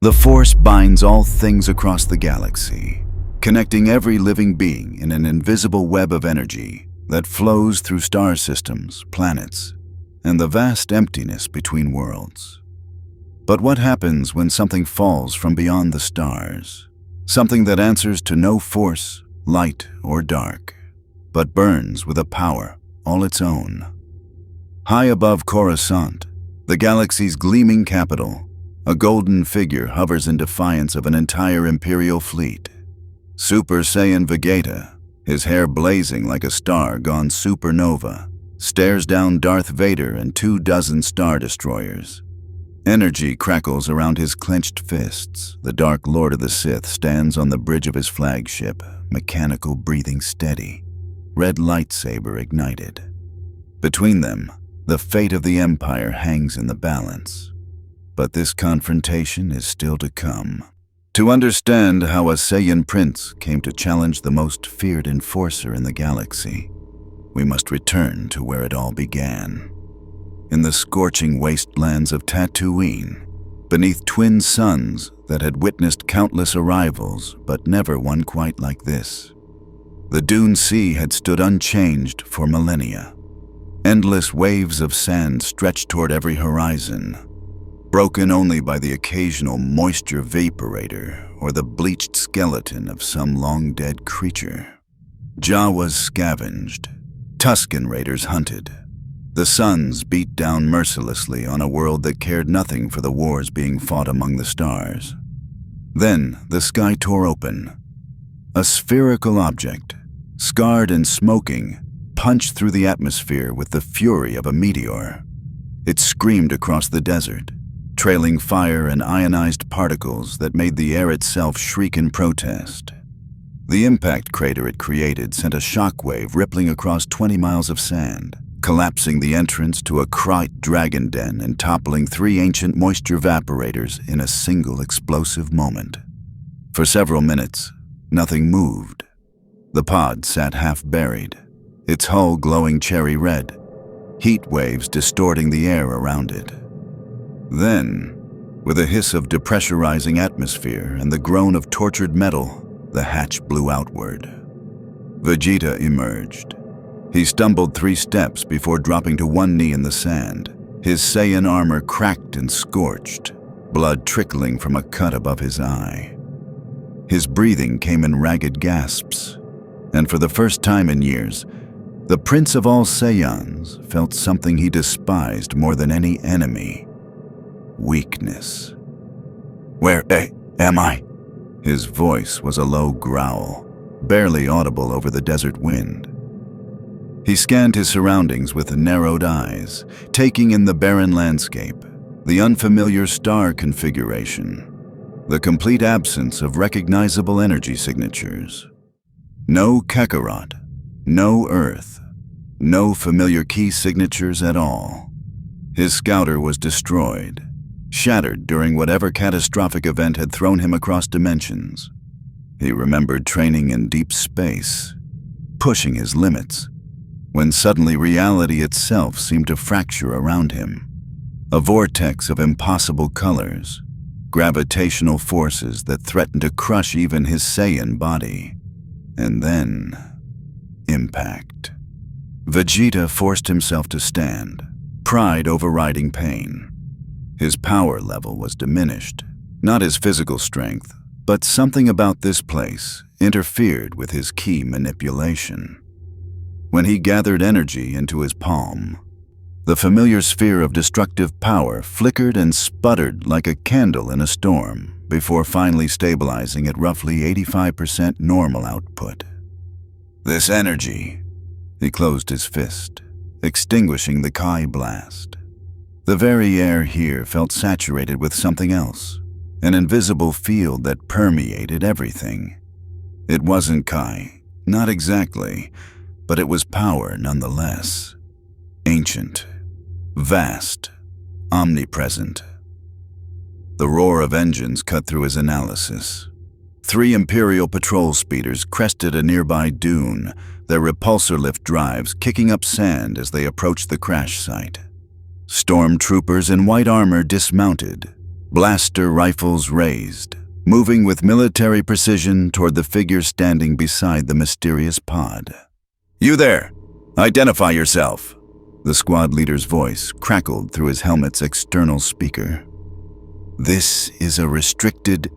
The Force binds all things across the galaxy, connecting every living being in an invisible web of energy that flows through star systems, planets, and the vast emptiness between worlds. But what happens when something falls from beyond the stars? Something that answers to no force, light or dark, but burns with a power all its own. High above Coruscant, the galaxy's gleaming capital, a golden figure hovers in defiance of an entire Imperial fleet. Super Saiyan Vegeta, his hair blazing like a star gone supernova, stares down Darth Vader and 24 Star Destroyers. Energy crackles around his clenched fists. The Dark Lord of the Sith stands on the bridge of his flagship, mechanical breathing steady, red lightsaber ignited. Between them, the fate of the Empire hangs in the balance. But this confrontation is still to come. To understand how a Saiyan prince came to challenge the most feared enforcer in the galaxy, we must return to where it all began. In the scorching wastelands of Tatooine, beneath twin suns that had witnessed countless arrivals, but never one quite like this. The Dune Sea had stood unchanged for millennia. Endless waves of sand stretched toward every horizon, broken only by the occasional moisture vaporator or the bleached skeleton of some long-dead creature. Jawas scavenged, Tusken Raiders hunted. The suns beat down mercilessly on a world that cared nothing for the wars being fought among the stars. Then the sky tore open. A spherical object, scarred and smoking, punched through the atmosphere with the fury of a meteor. It screamed across the desert, trailing fire and ionized particles that made the air itself shriek in protest. The impact crater it created sent a shockwave rippling across 20 miles of sand, collapsing the entrance to a Krayt dragon den and toppling 3 ancient moisture evaporators in a single explosive moment. For several minutes, nothing moved. The pod sat half buried, its hull glowing cherry red, heat waves distorting the air around it. Then, with a hiss of depressurizing atmosphere and the groan of tortured metal, the hatch blew outward. Vegeta emerged. He stumbled 3 steps before dropping to one knee in the sand, his Saiyan armor cracked and scorched, blood trickling from a cut above his eye. His breathing came in ragged gasps, and for the first time in years, the Prince of all Saiyans felt something he despised more than any enemy: weakness. "Where am I?" His voice was a low growl, barely audible over the desert wind. He scanned his surroundings with narrowed eyes, taking in the barren landscape, the unfamiliar star configuration, the complete absence of recognizable energy signatures. No Kakarot, no Earth, no familiar key signatures at all. His scouter was destroyed, shattered during whatever catastrophic event had thrown him across dimensions. He remembered training in deep space, pushing his limits, when suddenly reality itself seemed to fracture around him. A vortex of impossible colors, gravitational forces that threatened to crush even his Saiyan body. And then, impact. Vegeta forced himself to stand, pride overriding pain. His power level was diminished, not his physical strength, but something about this place interfered with his key manipulation. When he gathered energy into his palm, the familiar sphere of destructive power flickered and sputtered like a candle in a storm before finally stabilizing at roughly 85% normal output. This energy, he closed his fist, extinguishing the Kai blast. The very air here felt saturated with something else, an invisible field that permeated everything. It wasn't Kai, not exactly, but it was power nonetheless. Ancient, vast, omnipresent. The roar of engines cut through his analysis. 3 Imperial patrol speeders crested a nearby dune, their repulsor lift drives kicking up sand as they approached the crash site. Stormtroopers in white armor dismounted, blaster rifles raised, moving with military precision toward the figure standing beside the mysterious pod. "You there! Identify yourself!" The squad leader's voice crackled through his helmet's external speaker. "This is a restricted..."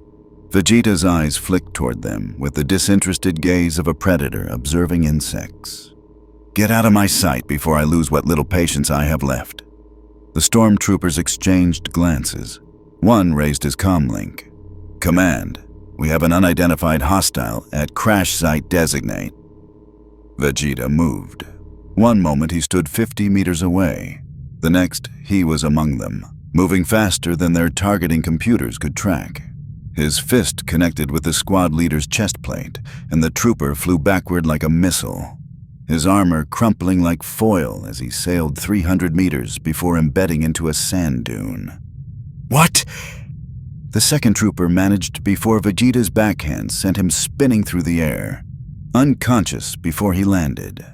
Vegeta's eyes flicked toward them with the disinterested gaze of a predator observing insects. "Get out of my sight before I lose what little patience I have left." The stormtroopers exchanged glances. One raised his comlink. "Command, we have an unidentified hostile at crash site designate." Vegeta moved. One moment he stood 50 meters away. The next, he was among them, moving faster than their targeting computers could track. His fist connected with the squad leader's chest plate, and the trooper flew backward like a missile, his armor crumpling like foil as he sailed 300 meters before embedding into a sand dune. "What?" The second trooper managed before Vegeta's backhand sent him spinning through the air, unconscious before he landed.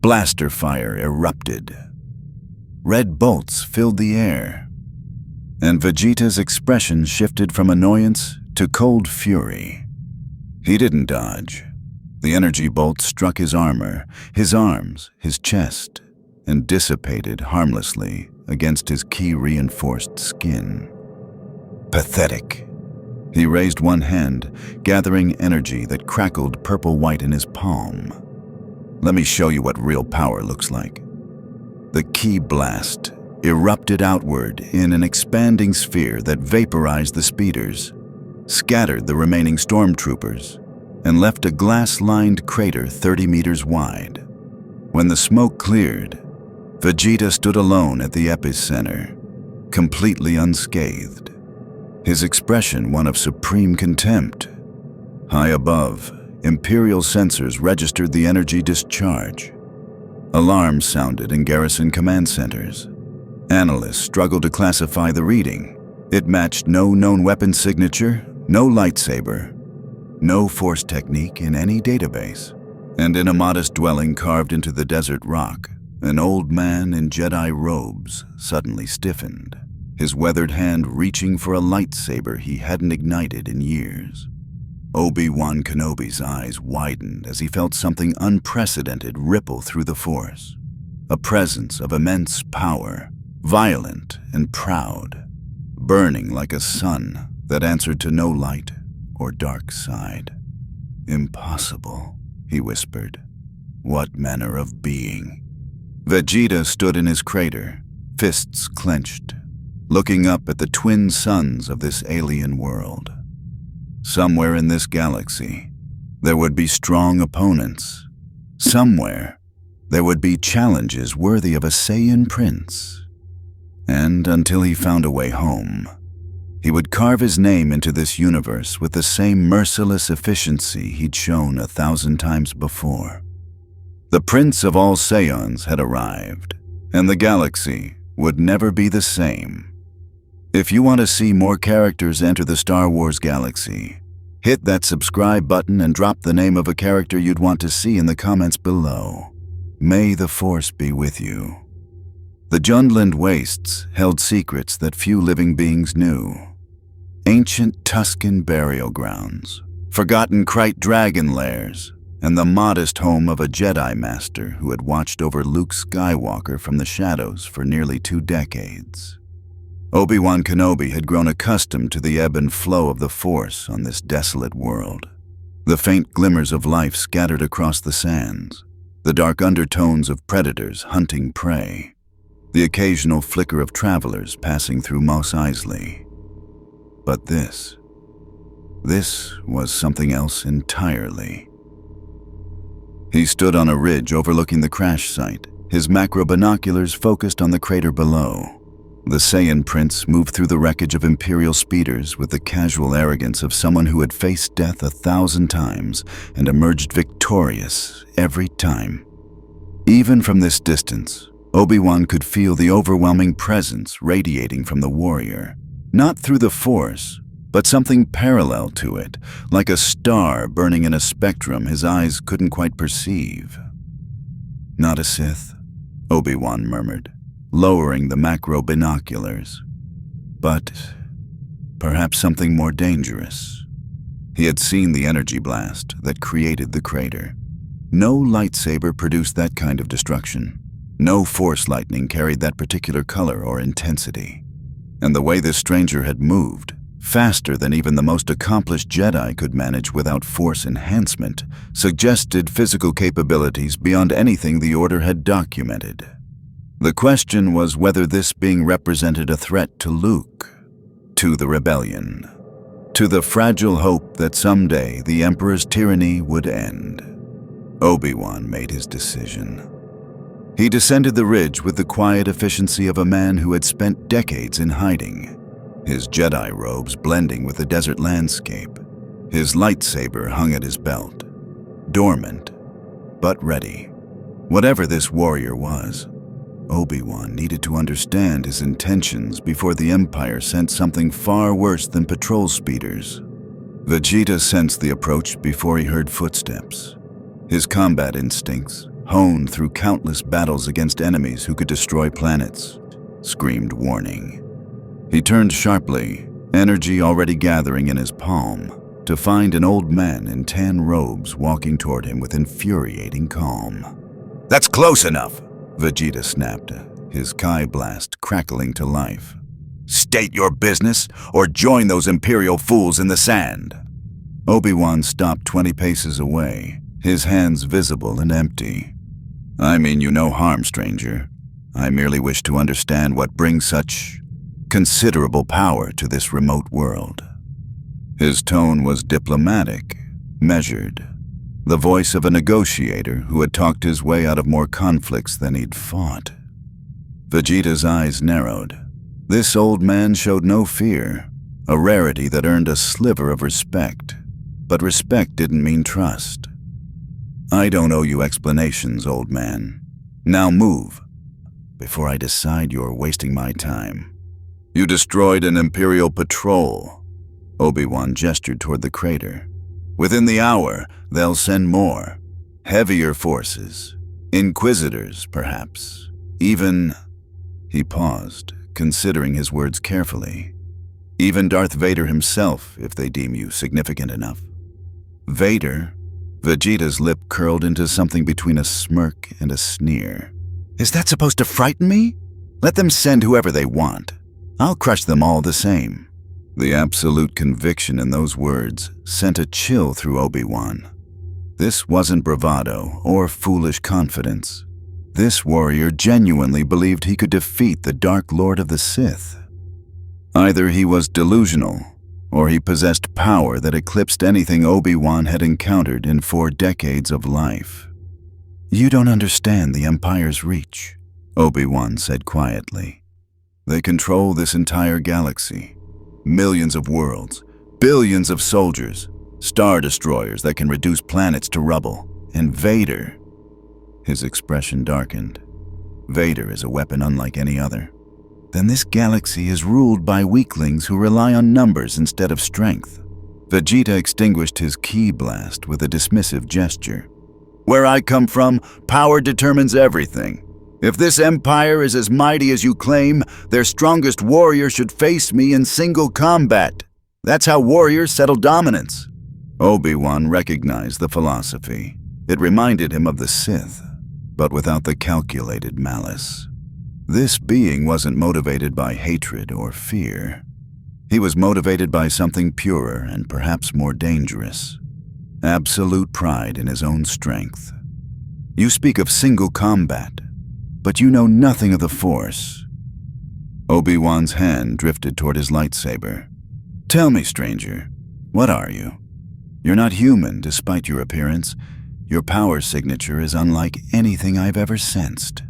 Blaster fire erupted. Red bolts filled the air, and Vegeta's expression shifted from annoyance to cold fury. He didn't dodge. The energy bolt struck his armor, his arms, his chest, and dissipated harmlessly against his ki-reinforced skin. Pathetic. He raised one hand, gathering energy that crackled purple-white in his palm. "Let me show you what real power looks like." The ki blast erupted outward in an expanding sphere that vaporized the speeders, scattered the remaining stormtroopers, and left a glass-lined crater 30 meters wide. When the smoke cleared, Vegeta stood alone at the epicenter, completely unscathed, his expression one of supreme contempt. High above, Imperial sensors registered the energy discharge. Alarms sounded in garrison command centers. Analysts struggled to classify the reading. It matched no known weapon signature, no lightsaber, no force technique in any database. And in a modest dwelling carved into the desert rock, an old man in Jedi robes suddenly stiffened, his weathered hand reaching for a lightsaber he hadn't ignited in years. Obi-Wan Kenobi's eyes widened as he felt something unprecedented ripple through the Force, a presence of immense power, violent and proud, burning like a sun that answered to no light or dark side. "Impossible," he whispered. "What manner of being?" Vegeta stood in his crater, fists clenched, looking up at the twin suns of this alien world. Somewhere in this galaxy, there would be strong opponents. Somewhere, there would be challenges worthy of a Saiyan prince. And until he found a way home, he would carve his name into this universe with the same merciless efficiency he'd shown 1,000 times before. The Prince of all Saiyans had arrived, and the galaxy would never be the same. If you want to see more characters enter the Star Wars galaxy, hit that subscribe button and drop the name of a character you'd want to see in the comments below. May the Force be with you. The Jundland Wastes held secrets that few living beings knew. Ancient Tusken burial grounds, forgotten Krayt dragon lairs, and the modest home of a Jedi Master who had watched over Luke Skywalker from the shadows for nearly 2 decades. Obi-Wan Kenobi had grown accustomed to the ebb and flow of the Force on this desolate world. The faint glimmers of life scattered across the sands, the dark undertones of predators hunting prey, the occasional flicker of travelers passing through Mos Eisley. But this was something else entirely. He stood on a ridge overlooking the crash site, his macro binoculars focused on the crater below. The Saiyan prince moved through the wreckage of Imperial speeders with the casual arrogance of someone who had faced death 1,000 times and emerged victorious every time. Even from this distance, Obi-Wan could feel the overwhelming presence radiating from the warrior, not through the Force, but something parallel to it, like a star burning in a spectrum his eyes couldn't quite perceive. "Not a Sith," Obi-Wan murmured, lowering the macro binoculars. "But perhaps something more dangerous. He had seen the energy blast that created the crater. No lightsaber produced that kind of destruction. No force lightning carried that particular color or intensity. And the way this stranger had moved, faster than even the most accomplished Jedi could manage without force enhancement, suggested physical capabilities beyond anything the Order had documented. The question was whether this being represented a threat to Luke, to the rebellion, to the fragile hope that someday the Emperor's tyranny would end. Obi-Wan made his decision. He descended the ridge with the quiet efficiency of a man who had spent decades in hiding, his Jedi robes blending with the desert landscape. His lightsaber hung at his belt, dormant, but ready. Whatever this warrior was, Obi-Wan needed to understand his intentions before the Empire sent something far worse than patrol speeders. Vegeta sensed the approach before he heard footsteps. His combat instincts, honed through countless battles against enemies who could destroy planets, screamed warning. He turned sharply, energy already gathering in his palm, to find an old man in tan robes walking toward him with infuriating calm. "That's close enough!" Vegeta snapped, his Kai blast crackling to life. "State your business, or join those Imperial fools in the sand!" Obi-Wan stopped 20 paces away, his hands visible and empty. "I mean you no harm, stranger. I merely wish to understand what brings such considerable power to this remote world." His tone was diplomatic, measured, the voice of a negotiator who had talked his way out of more conflicts than he'd fought. Vegeta's eyes narrowed. This old man showed no fear, a rarity that earned a sliver of respect. But respect didn't mean trust. "I don't owe you explanations, old man. Now move, before I decide you're wasting my time." "You destroyed an Imperial patrol." Obi-Wan gestured toward the crater. "Within the hour, they'll send more. Heavier forces. Inquisitors, perhaps. Even—" He paused, considering his words carefully. "Even Darth Vader himself, if they deem you significant enough." "Vader?" Vegeta's lip curled into something between a smirk and a sneer. "Is that supposed to frighten me? Let them send whoever they want. I'll crush them all the same." The absolute conviction in those words sent a chill through Obi-Wan. This wasn't bravado or foolish confidence. This warrior genuinely believed he could defeat the Dark Lord of the Sith. Either he was delusional, or he possessed power that eclipsed anything Obi-Wan had encountered in 4 decades of life. "You don't understand the Empire's reach," Obi-Wan said quietly. "They control this entire galaxy. Millions of worlds, billions of soldiers, star destroyers that can reduce planets to rubble, and Vader." His expression darkened. "Vader is a weapon unlike any other." "Then this galaxy is ruled by weaklings who rely on numbers instead of strength." Vegeta extinguished his ki blast with a dismissive gesture. "Where I come from, power determines everything. If this empire is as mighty as you claim, their strongest warrior should face me in single combat. That's how warriors settle dominance." Obi-Wan recognized the philosophy. It reminded him of the Sith, but without the calculated malice. This being wasn't motivated by hatred or fear. He was motivated by something purer and perhaps more dangerous. Absolute pride in his own strength. "You speak of single combat, but you know nothing of the Force." Obi-Wan's hand drifted toward his lightsaber. "Tell me, stranger, what are you? You're not human despite your appearance. Your power signature is unlike anything I've ever sensed."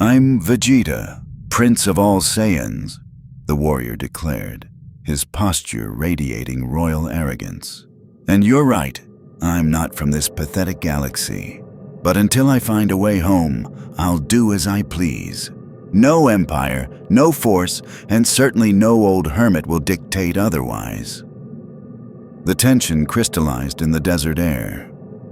"I'm Vegeta, Prince of all Saiyans," the warrior declared, his posture radiating royal arrogance. "And you're right, I'm not from this pathetic galaxy. But until I find a way home, I'll do as I please. No empire, no force, and certainly no old hermit will dictate otherwise." The tension crystallized in the desert air.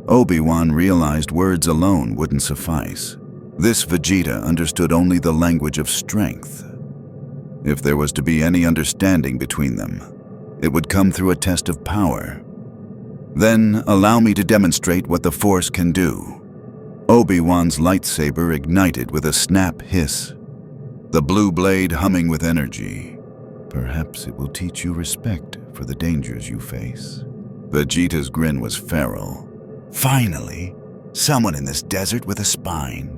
Obi-Wan realized words alone wouldn't suffice. This Vegeta understood only the language of strength. If there was to be any understanding between them, it would come through a test of power. Then allow me to demonstrate what the Force can do. Obi-Wan's lightsaber ignited with a snap hiss, the blue blade humming with energy. Perhaps it will teach you respect for the dangers you face. Vegeta's grin was feral. Finally, someone in this desert with a spine.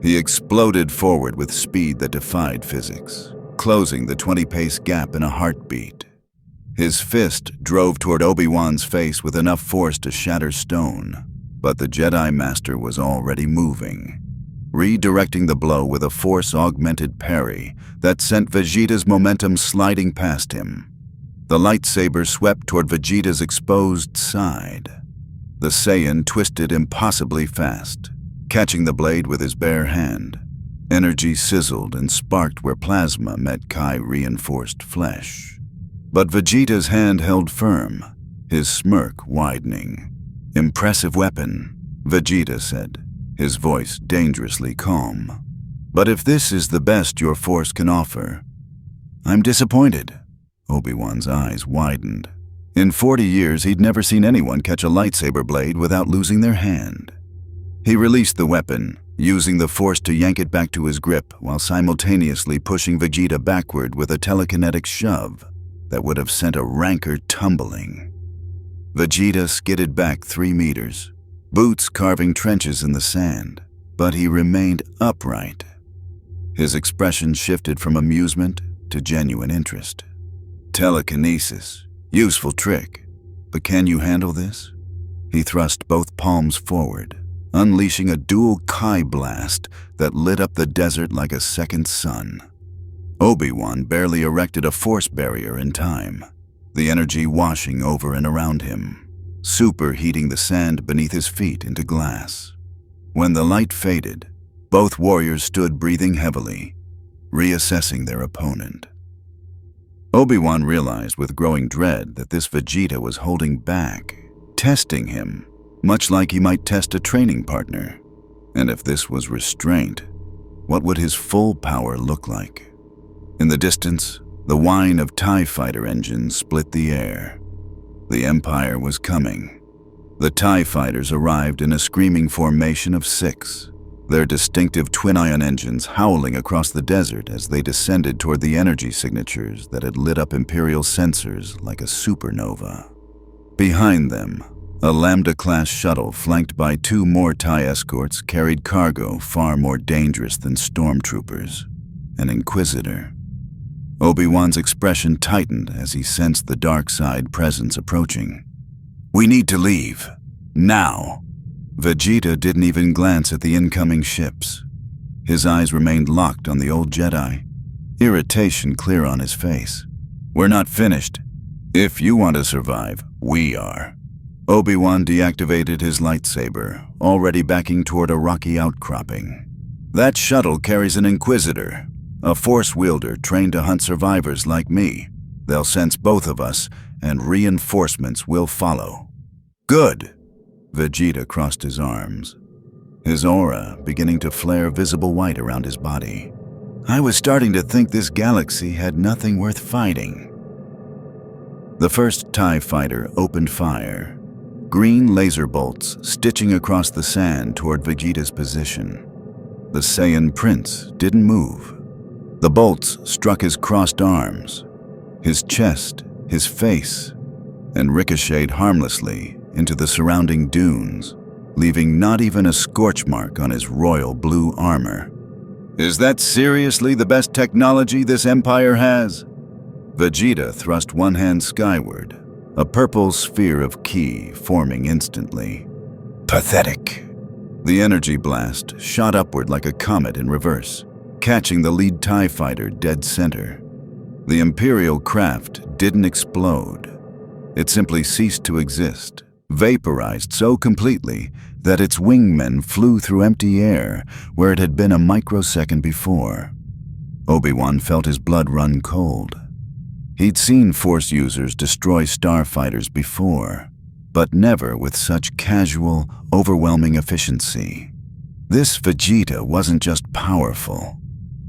He exploded forward with speed that defied physics, closing the 20-pace gap in a heartbeat. His fist drove toward Obi-Wan's face with enough force to shatter stone, but the Jedi Master was already moving, redirecting the blow with a force-augmented parry that sent Vegeta's momentum sliding past him. The lightsaber swept toward Vegeta's exposed side. The Saiyan twisted impossibly fast, catching the blade with his bare hand. Energy sizzled and sparked where plasma met Kai-reinforced flesh. But Vegeta's hand held firm, his smirk widening. "Impressive weapon," Vegeta said, his voice dangerously calm. "But if this is the best your Force can offer, I'm disappointed." Obi-Wan's eyes widened. In 40 years, he'd never seen anyone catch a lightsaber blade without losing their hand. He released the weapon, using the Force to yank it back to his grip while simultaneously pushing Vegeta backward with a telekinetic shove that would have sent a rancor tumbling. Vegeta skidded back 3 meters, boots carving trenches in the sand, but he remained upright. His expression shifted from amusement to genuine interest. "Telekinesis, useful trick, but can you handle this?" He thrust both palms forward, unleashing a dual Kai blast that lit up the desert like a second sun. Obi-Wan barely erected a force barrier in time, the energy washing over and around him, superheating the sand beneath his feet into glass. When the light faded, both warriors stood breathing heavily, reassessing their opponent. Obi-Wan realized with growing dread that this Vegeta was holding back, testing him, much like he might test a training partner. And if this was restraint, what would his full power look like? In the distance, the whine of TIE fighter engines split the air. The Empire was coming. The TIE fighters arrived in a screaming formation of 6, their distinctive twin-ion engines howling across the desert as they descended toward the energy signatures that had lit up Imperial sensors like a supernova. Behind them, a Lambda-class shuttle flanked by 2 more TIE escorts carried cargo far more dangerous than stormtroopers, an Inquisitor. Obi-Wan's expression tightened as he sensed the dark side presence approaching. "We need to leave. Now." Vegeta didn't even glance at the incoming ships. His eyes remained locked on the old Jedi, irritation clear on his face. "We're not finished. If you want to survive, we are." Obi-Wan deactivated his lightsaber, already backing toward a rocky outcropping. "That shuttle carries an Inquisitor, a Force wielder trained to hunt survivors like me. They'll sense both of us, and reinforcements will follow." "Good." Vegeta crossed his arms, his aura beginning to flare visible white around his body. "I was starting to think this galaxy had nothing worth fighting." The first TIE fighter opened fire, green laser bolts stitching across the sand toward Vegeta's position. The Saiyan prince didn't move. The bolts struck his crossed arms, his chest, his face, and ricocheted harmlessly into the surrounding dunes, leaving not even a scorch mark on his royal blue armor. "Is that seriously the best technology this Empire has?" Vegeta thrust one hand skyward, a purple sphere of ki forming instantly. "Pathetic." The energy blast shot upward like a comet in reverse, catching the lead TIE fighter dead center. The Imperial craft didn't explode. It simply ceased to exist, vaporized so completely that its wingmen flew through empty air where it had been a microsecond before. Obi-Wan felt his blood run cold. He'd seen Force users destroy starfighters before, but never with such casual, overwhelming efficiency. This Vegeta wasn't just powerful.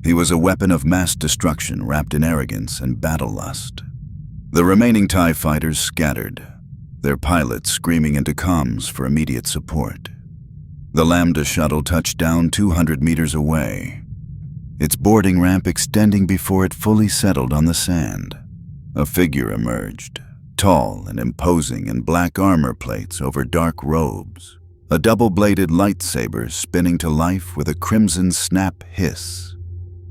He was a weapon of mass destruction wrapped in arrogance and battle lust. The remaining TIE fighters scattered, their pilots screaming into comms for immediate support. The Lambda shuttle touched down 200 meters away, its boarding ramp extending before it fully settled on the sand. A figure emerged, tall and imposing in black armor plates over dark robes, a double-bladed lightsaber spinning to life with a crimson snap hiss.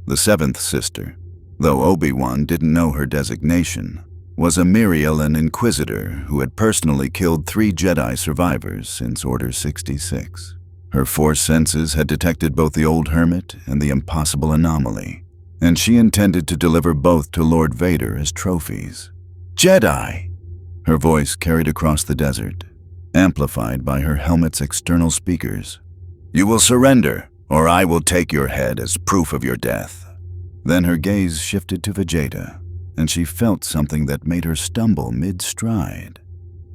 The seventh sister, though Obi-Wan didn't know her designation, was Imperial, an Inquisitor who had personally killed 3 Jedi survivors since Order 66. Her Force senses had detected both the old hermit and the impossible anomaly, and she intended to deliver both to Lord Vader as trophies. "Jedi!" Her voice carried across the desert, amplified by her helmet's external speakers. "You will surrender, or I will take your head as proof of your death." Then her gaze shifted to Vegeta, and she felt something that made her stumble mid-stride.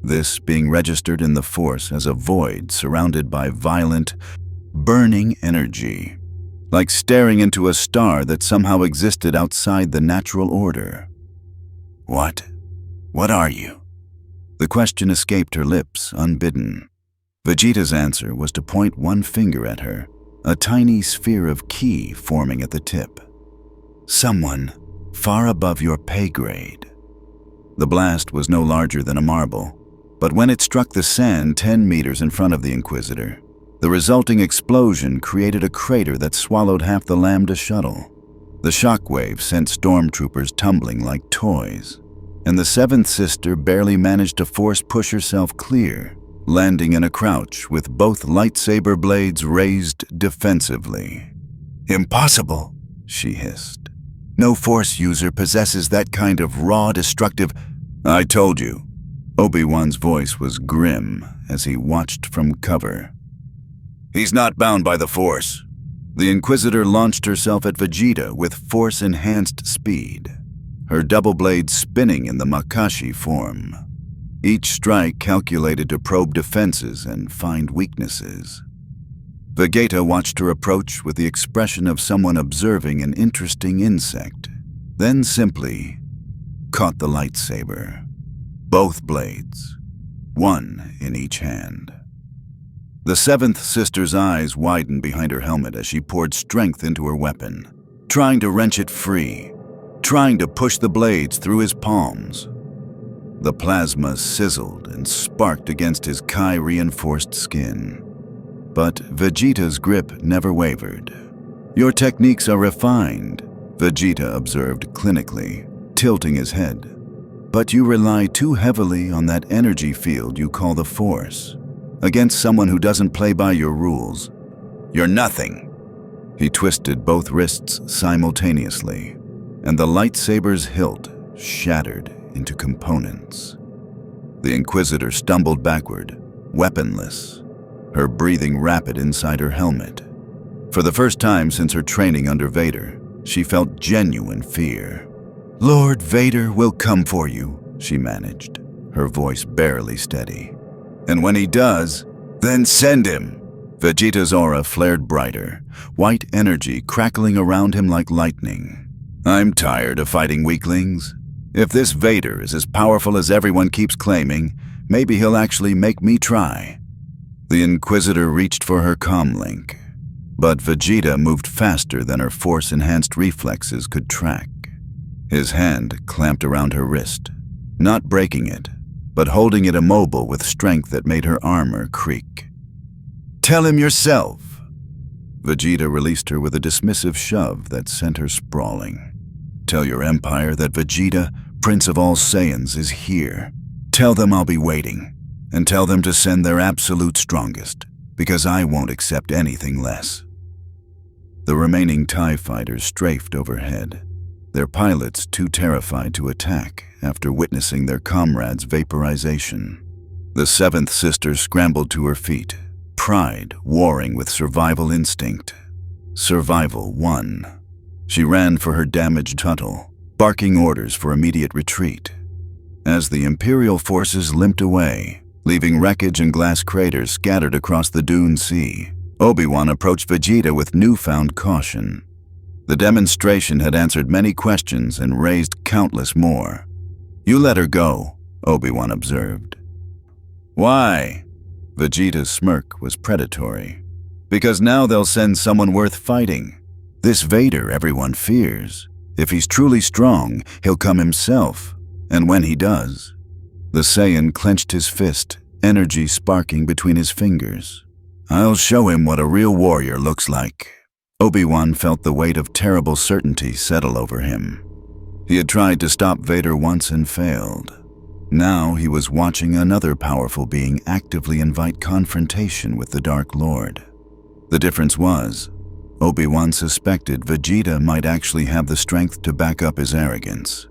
This being registered in the Force as a void surrounded by violent, burning energy, like staring into a star that somehow existed outside the natural order. What are you?" The question escaped her lips unbidden. Vegeta's answer was to point one finger at her, a tiny sphere of ki forming at the tip. "Someone far above your pay grade." The blast was no larger than a marble, but when it struck the sand 10 meters in front of the Inquisitor, the resulting explosion created a crater that swallowed half the Lambda shuttle. The shockwave sent stormtroopers tumbling like toys, and the seventh sister barely managed to force push herself clear, landing in a crouch with both lightsaber blades raised defensively. "Impossible," she hissed. "No Force user possesses that kind of raw, destructive—" "I told you." Obi-Wan's voice was grim as he watched from cover. "He's not bound by the Force." The Inquisitor launched herself at Vegeta with Force-enhanced speed, her double blade spinning in the Makashi form, each strike calculated to probe defenses and find weaknesses. Vegeta watched her approach with the expression of someone observing an interesting insect, then simply caught the lightsaber. Both blades, one in each hand. The seventh sister's eyes widened behind her helmet as she poured strength into her weapon, trying to wrench it free, trying to push the blades through his palms. The plasma sizzled and sparked against his Kai-reinforced skin. But Vegeta's grip never wavered. "Your techniques are refined," Vegeta observed clinically, tilting his head. "But you rely too heavily on that energy field you call the Force. Against someone who doesn't play by your rules, you're nothing." He twisted both wrists simultaneously, and the lightsaber's hilt shattered into components. The Inquisitor stumbled backward, weaponless, her breathing rapid inside her helmet. For the first time since her training under Vader, she felt genuine fear. "Lord Vader will come for you," she managed, her voice barely steady. "And when he does, then send him." Vegeta's aura flared brighter, white energy crackling around him like lightning. "I'm tired of fighting weaklings. If this Vader is as powerful as everyone keeps claiming, maybe he'll actually make me try." The Inquisitor reached for her comlink, but Vegeta moved faster than her Force-enhanced reflexes could track. His hand clamped around her wrist, not breaking it, but holding it immobile with strength that made her armor creak. "Tell him yourself." Vegeta released her with a dismissive shove that sent her sprawling. "Tell your Empire that Vegeta, Prince of all Saiyans, is here. Tell them I'll be waiting, and tell them to send their absolute strongest, because I won't accept anything less." The remaining TIE fighters strafed overhead, their pilots too terrified to attack after witnessing their comrades' vaporization. The seventh sister scrambled to her feet, pride warring with survival instinct. Survival won. She ran for her damaged tuttle, barking orders for immediate retreat. As the Imperial forces limped away, leaving wreckage and glass craters scattered across the dune sea, Obi-Wan approached Vegeta with newfound caution. The demonstration had answered many questions and raised countless more. "You let her go," Obi-Wan observed. "Why?" Vegeta's smirk was predatory. "Because now they'll send someone worth fighting. This Vader everyone fears. If he's truly strong, he'll come himself. And when he does..." The Saiyan clenched his fist, energy sparking between his fingers. "I'll show him what a real warrior looks like." Obi-Wan felt the weight of terrible certainty settle over him. He had tried to stop Vader once and failed. Now he was watching another powerful being actively invite confrontation with the Dark Lord. The difference was, Obi-Wan suspected Vegeta might actually have the strength to back up his arrogance.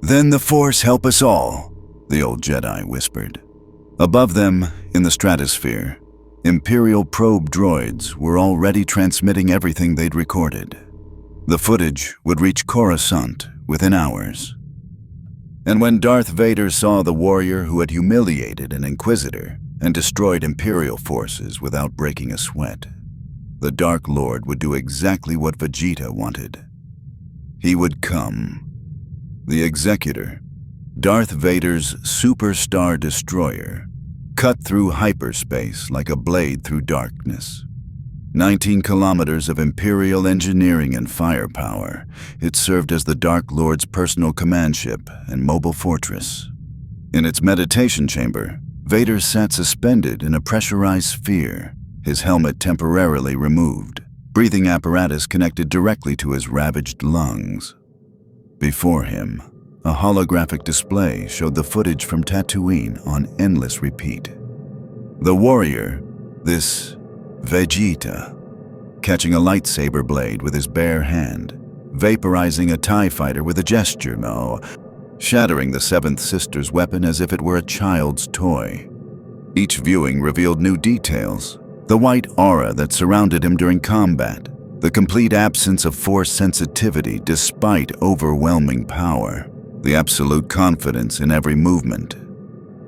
"Then the Force help us all," the old Jedi whispered. Above them, in the stratosphere, Imperial probe droids were already transmitting everything they'd recorded. The footage would reach Coruscant within hours. And when Darth Vader saw the warrior who had humiliated an Inquisitor and destroyed Imperial forces without breaking a sweat, the Dark Lord would do exactly what Vegeta wanted. He would come. The Executor, Darth Vader's Super Star Destroyer, cut through hyperspace like a blade through darkness. 19 kilometers of Imperial engineering and firepower, it served as the Dark Lord's personal command ship and mobile fortress. In its meditation chamber, Vader sat suspended in a pressurized sphere, his helmet temporarily removed, breathing apparatus connected directly to his ravaged lungs. Before him, a holographic display showed the footage from Tatooine on endless repeat. The warrior, this Vegeta, catching a lightsaber blade with his bare hand, vaporizing a TIE fighter with a gesture, shattering the Seventh Sister's weapon as if it were a child's toy. Each viewing revealed new details: the white aura that surrounded him during combat, the complete absence of Force sensitivity despite overwhelming power, the absolute confidence in every movement.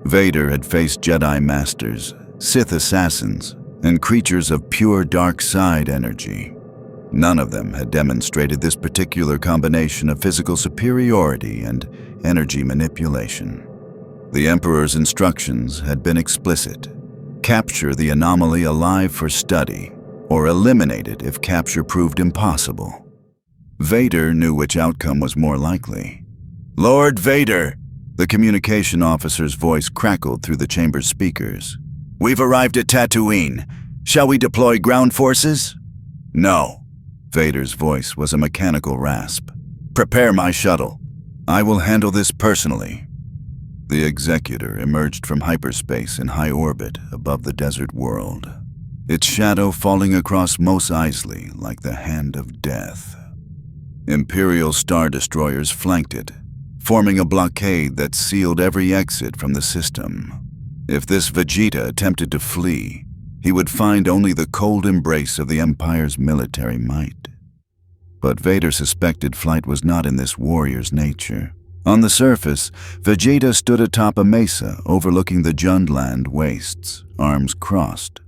Vader had faced Jedi Masters, Sith assassins, and creatures of pure dark side energy. None of them had demonstrated this particular combination of physical superiority and energy manipulation. The Emperor's instructions had been explicit: capture the anomaly alive for study, or eliminate it if capture proved impossible. Vader knew which outcome was more likely. "Lord Vader!" The communication officer's voice crackled through the chamber's speakers. "We've arrived at Tatooine. Shall we deploy ground forces?" "No." Vader's voice was a mechanical rasp. "Prepare my shuttle. I will handle this personally." The Executor emerged from hyperspace in high orbit above the desert world, its shadow falling across Mos Eisley like the hand of death. Imperial Star Destroyers flanked it, forming a blockade that sealed every exit from the system. If this Vegeta attempted to flee, he would find only the cold embrace of the Empire's military might. But Vader suspected flight was not in this warrior's nature. On the surface, Vegeta stood atop a mesa overlooking the Jundland wastes, arms crossed,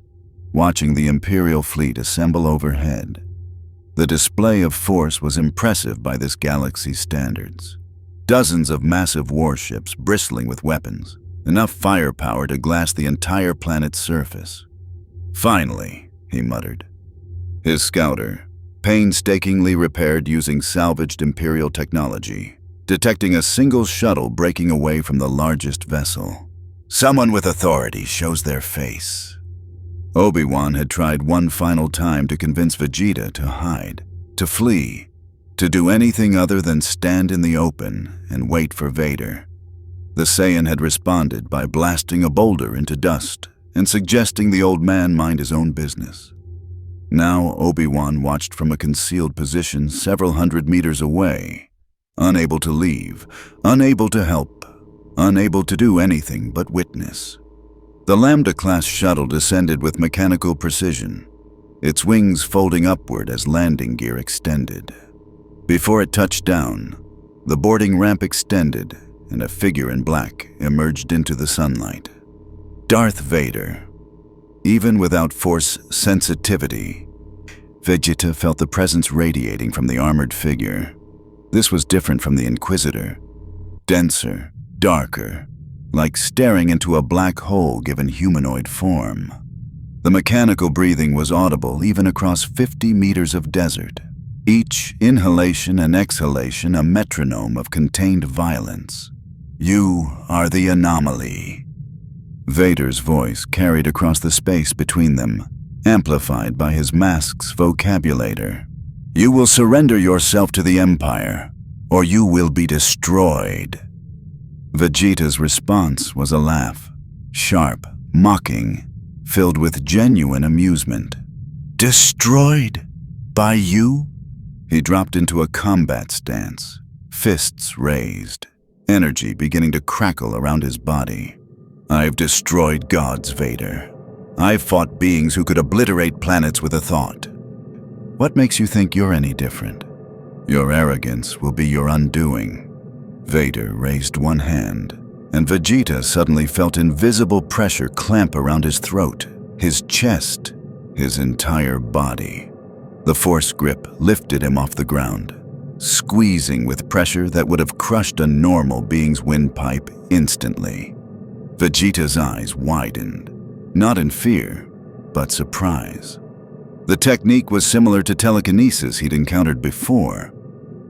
watching the Imperial fleet assemble overhead. The display of force was impressive by this galaxy's standards. Dozens of massive warships bristling with weapons, enough firepower to glass the entire planet's surface. "Finally," he muttered. His scouter, painstakingly repaired using salvaged Imperial technology, detecting a single shuttle breaking away from the largest vessel. Someone with authority shows their face. Obi-Wan had tried one final time to convince Vegeta to hide, to flee, to do anything other than stand in the open and wait for Vader. The Saiyan had responded by blasting a boulder into dust and suggesting the old man mind his own business. Now Obi-Wan watched from a concealed position several hundred meters away, unable to leave, unable to help, unable to do anything but witness. The Lambda-class shuttle descended with mechanical precision, its wings folding upward as landing gear extended. Before it touched down, the boarding ramp extended and a figure in black emerged into the sunlight. Darth Vader. Even without Force sensitivity, Vegeta felt the presence radiating from the armored figure. This was different from the Inquisitor. Denser, darker, like staring into a black hole given humanoid form. The mechanical breathing was audible even across 50 meters of desert, each inhalation and exhalation a metronome of contained violence. "You are the anomaly." Vader's voice carried across the space between them, amplified by his mask's vocabulator. "You will surrender yourself to the Empire, or you will be destroyed." Vegeta's response was a laugh, sharp, mocking, filled with genuine amusement. "Destroyed? By you?" He dropped into a combat stance, fists raised, energy beginning to crackle around his body. "I've destroyed gods, Vader. I've fought beings who could obliterate planets with a thought. What makes you think you're any different? Your arrogance will be your undoing." Vader raised one hand, and Vegeta suddenly felt invisible pressure clamp around his throat, his chest, his entire body. The Force grip lifted him off the ground, squeezing with pressure that would have crushed a normal being's windpipe instantly. Vegeta's eyes widened, not in fear, but surprise. The technique was similar to telekinesis he'd encountered before,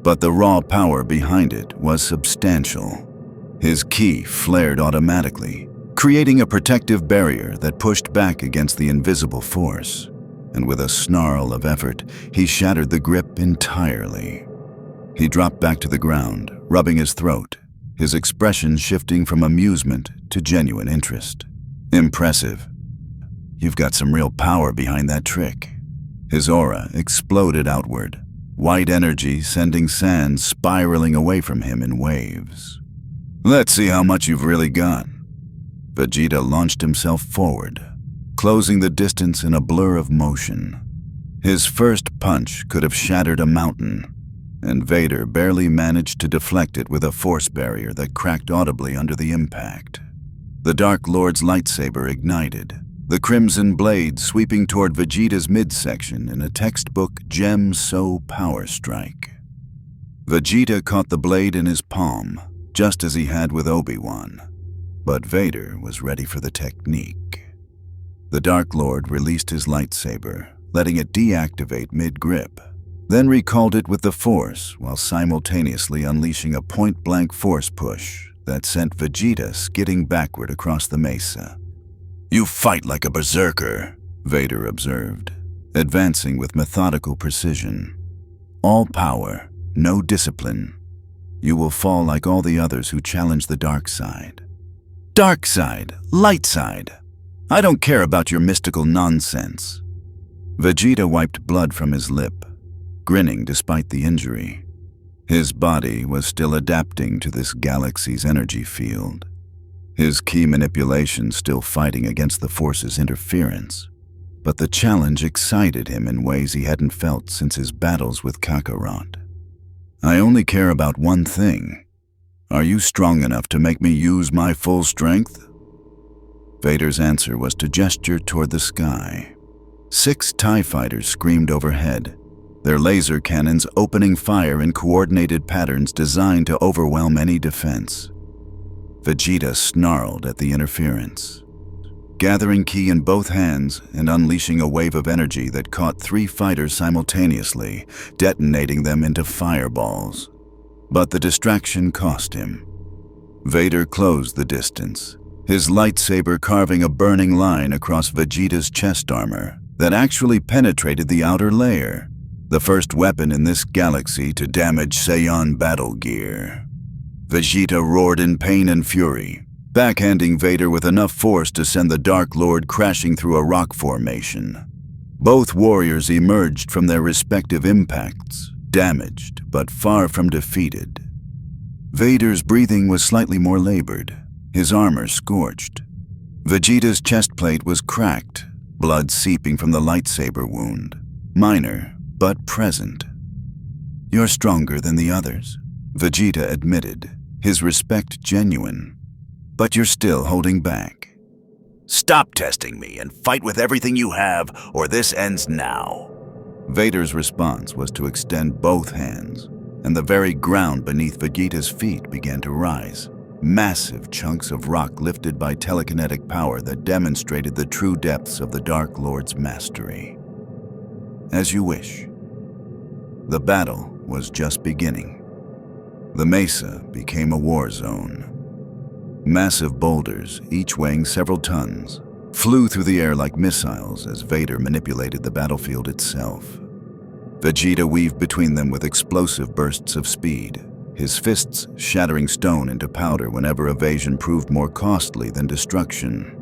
but the raw power behind it was substantial. His ki flared automatically, creating a protective barrier that pushed back against the invisible force, and with a snarl of effort, he shattered the grip entirely. He dropped back to the ground, rubbing his throat, his expression shifting from amusement to genuine interest. "Impressive. You've got some real power behind that trick." His aura exploded outward, white energy sending sand spiraling away from him in waves. "Let's see how much you've really got." Vegeta launched himself forward, closing the distance in a blur of motion. His first punch could have shattered a mountain, and Vader barely managed to deflect it with a force barrier that cracked audibly under the impact. The Dark Lord's lightsaber ignited, the crimson blade sweeping toward Vegeta's midsection in a textbook gem-so power strike. Vegeta caught the blade in his palm, just as he had with Obi-Wan, but Vader was ready for the technique. The Dark Lord released his lightsaber, letting it deactivate mid-grip, then recalled it with the Force while simultaneously unleashing a point-blank force push that sent Vegeta skidding backward across the mesa. "You fight like a berserker," Vader observed, advancing with methodical precision. "All power, no discipline. You will fall like all the others who challenge the dark side." "Dark side, light side. I don't care about your mystical nonsense." Vegeta wiped blood from his lip, grinning despite the injury. His body was still adapting to this galaxy's energy field, his ki manipulation still fighting against the Force's interference. But the challenge excited him in ways he hadn't felt since his battles with Kakarot. "I only care about one thing. Are you strong enough to make me use my full strength?" Vader's answer was to gesture toward the sky. 6 TIE fighters screamed overhead, their laser cannons opening fire in coordinated patterns designed to overwhelm any defense. Vegeta snarled at the interference, gathering ki in both hands and unleashing a wave of energy that caught 3 fighters simultaneously, detonating them into fireballs. But the distraction cost him. Vader closed the distance, his lightsaber carving a burning line across Vegeta's chest armor that actually penetrated the outer layer, the first weapon in this galaxy to damage Saiyan battle gear. Vegeta roared in pain and fury, backhanding Vader with enough force to send the Dark Lord crashing through a rock formation. Both warriors emerged from their respective impacts, damaged but far from defeated. Vader's breathing was slightly more labored, his armor scorched. Vegeta's chest plate was cracked, blood seeping from the lightsaber wound, minor but present. "You're stronger than the others," Vegeta admitted, his respect genuine. "But you're still holding back." "Stop testing me and fight with everything you have, or this ends now." Vader's response was to extend both hands, and the very ground beneath Vegeta's feet began to rise, massive chunks of rock lifted by telekinetic power that demonstrated the true depths of the Dark Lord's mastery. As you wish. The battle was just beginning. The mesa became a war zone. Massive boulders, each weighing several tons, flew through the air like missiles as Vader manipulated the battlefield itself. Vegeta weaved between them with explosive bursts of speed, his fists shattering stone into powder whenever evasion proved more costly than destruction.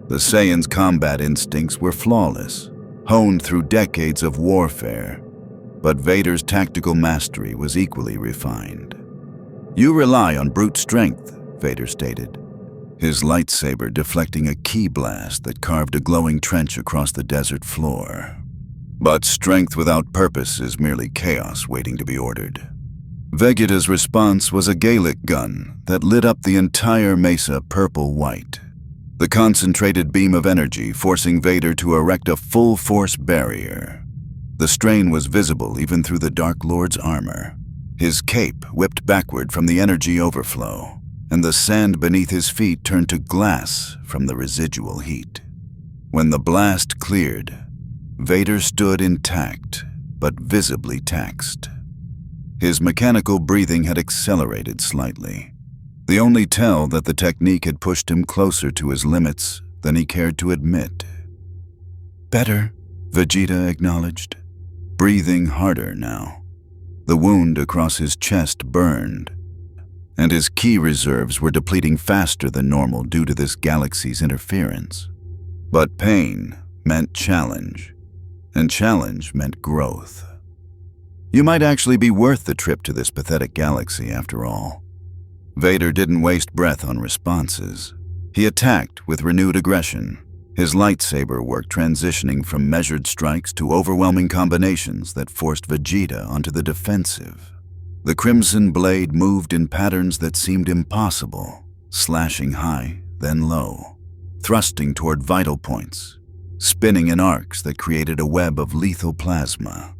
The Saiyans' combat instincts were flawless, honed through decades of warfare, but Vader's tactical mastery was equally refined. "You rely on brute strength," Vader stated, his lightsaber deflecting a ki blast that carved a glowing trench across the desert floor. "But strength without purpose is merely chaos waiting to be ordered." Vegeta's response was a Gallic gun that lit up the entire mesa purple-white. The concentrated beam of energy forcing Vader to erect a full-force barrier. The strain was visible even through the Dark Lord's armor. His cape whipped backward from the energy overflow, and the sand beneath his feet turned to glass from the residual heat. When the blast cleared, Vader stood intact, but visibly taxed. His mechanical breathing had accelerated slightly, the only tell that the technique had pushed him closer to his limits than he cared to admit. "Better," Vegeta acknowledged, breathing harder now. The wound across his chest burned, and his ki reserves were depleting faster than normal due to this galaxy's interference. But pain meant challenge, and challenge meant growth. You might actually be worth the trip to this pathetic galaxy after all. Vader didn't waste breath on responses. He attacked with renewed aggression, his lightsaber work transitioning from measured strikes to overwhelming combinations that forced Vegeta onto the defensive. The crimson blade moved in patterns that seemed impossible, slashing high, then low, thrusting toward vital points, spinning in arcs that created a web of lethal plasma.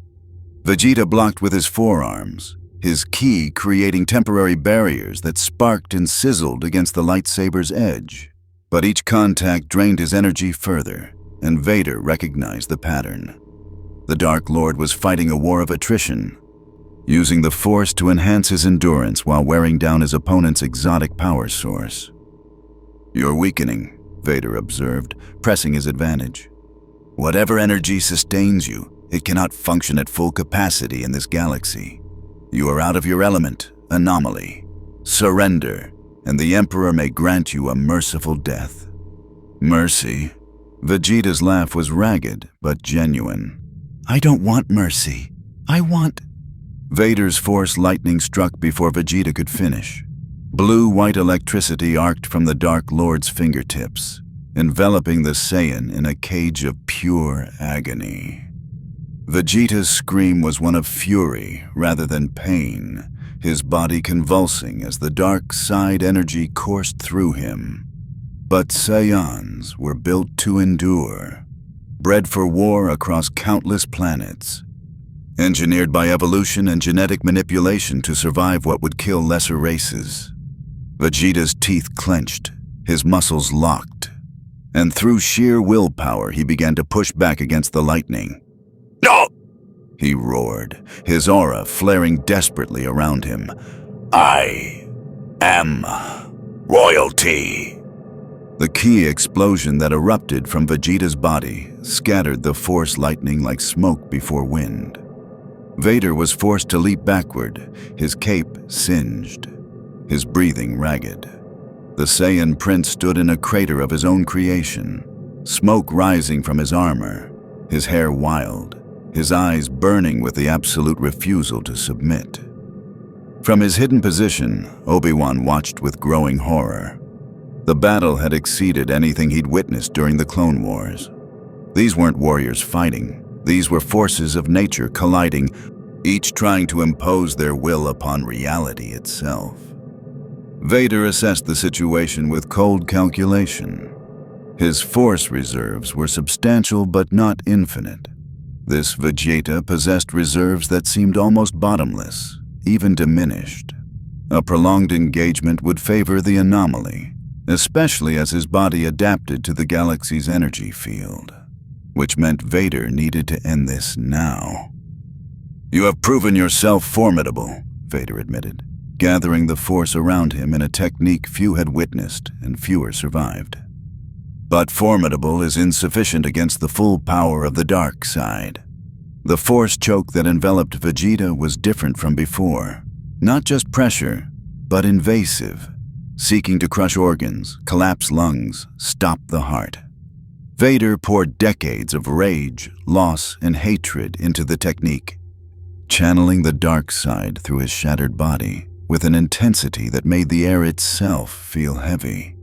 Vegeta blocked with his forearms, his ki creating temporary barriers that sparked and sizzled against the lightsaber's edge. But each contact drained his energy further, and Vader recognized the pattern. The Dark Lord was fighting a war of attrition, using the Force to enhance his endurance while wearing down his opponent's exotic power source. "You're weakening," Vader observed, pressing his advantage. "Whatever energy sustains you, it cannot function at full capacity in this galaxy. You are out of your element, anomaly. Surrender, and the Emperor may grant you a merciful death." "Mercy?" Vegeta's laugh was ragged, but genuine. "I don't want mercy. I want—" Vader's Force lightning struck before Vegeta could finish. Blue-white electricity arced from the Dark Lord's fingertips, enveloping the Saiyan in a cage of pure agony. Vegeta's scream was one of fury rather than pain, his body convulsing as the dark side energy coursed through him. But Saiyans were built to endure, bred for war across countless planets, engineered by evolution and genetic manipulation to survive what would kill lesser races. Vegeta's teeth clenched, his muscles locked, and through sheer willpower he began to push back against the lightning. "No!" he roared, his aura flaring desperately around him. "I am royalty." The ki explosion that erupted from Vegeta's body scattered the Force lightning like smoke before wind. Vader was forced to leap backward, his cape singed, his breathing ragged. The Saiyan prince stood in a crater of his own creation, smoke rising from his armor, his hair wild, his eyes burning with the absolute refusal to submit. From his hidden position, Obi-Wan watched with growing horror. The battle had exceeded anything he'd witnessed during the Clone Wars. These weren't warriors fighting. These were forces of nature colliding, each trying to impose their will upon reality itself. Vader assessed the situation with cold calculation. His Force reserves were substantial but not infinite. This Vegeta possessed reserves that seemed almost bottomless, even diminished. A prolonged engagement would favor the anomaly, especially as his body adapted to the galaxy's energy field, which meant Vader needed to end this now. "You have proven yourself formidable," Vader admitted, gathering the force around him in a technique few had witnessed and fewer survived. "But formidable is insufficient against the full power of the dark side." The force choke that enveloped Vegeta was different from before. Not just pressure, but invasive, seeking to crush organs, collapse lungs, stop the heart. Vader poured decades of rage, loss, and hatred into the technique, channeling the dark side through his shattered body with an intensity that made the air itself feel heavy.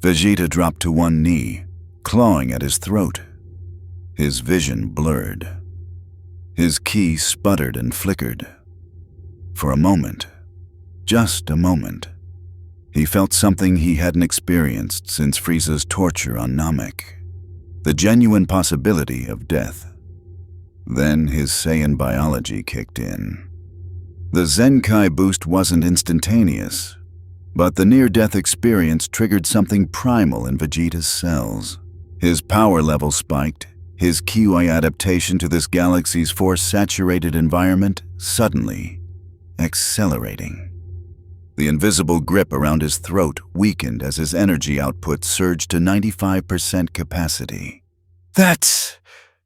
Vegeta dropped to one knee, clawing at his throat. His vision blurred. His ki sputtered and flickered. For a moment, just a moment, he felt something he hadn't experienced since Frieza's torture on Namek, the genuine possibility of death. Then his Saiyan biology kicked in. The Zenkai boost wasn't instantaneous, but the near-death experience triggered something primal in Vegeta's cells. His power level spiked, his Ki adaptation to this galaxy's force-saturated environment suddenly accelerating. The invisible grip around his throat weakened as his energy output surged to 95% capacity. "That's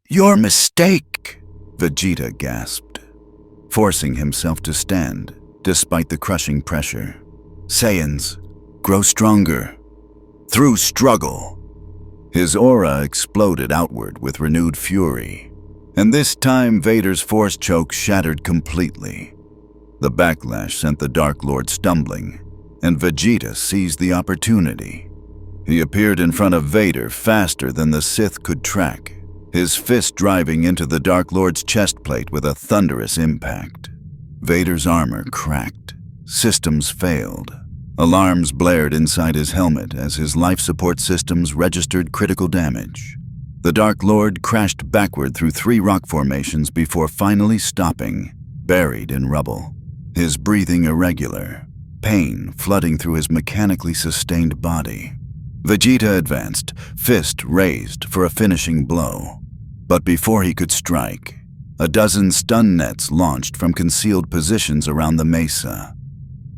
your mistake," Vegeta gasped, forcing himself to stand despite the crushing pressure. "Saiyans, grow stronger. Through struggle." His aura exploded outward with renewed fury, and this time Vader's force choke shattered completely. The backlash sent the Dark Lord stumbling, and Vegeta seized the opportunity. He appeared in front of Vader faster than the Sith could track, his fist driving into the Dark Lord's chest plate with a thunderous impact. Vader's armor cracked, systems failed. Alarms blared inside his helmet as his life support systems registered critical damage. The Dark Lord crashed backward through 3 rock formations before finally stopping, buried in rubble. His breathing irregular, pain flooding through his mechanically sustained body. Vegeta advanced, fist raised for a finishing blow. But before he could strike, a dozen stun nets launched from concealed positions around the mesa,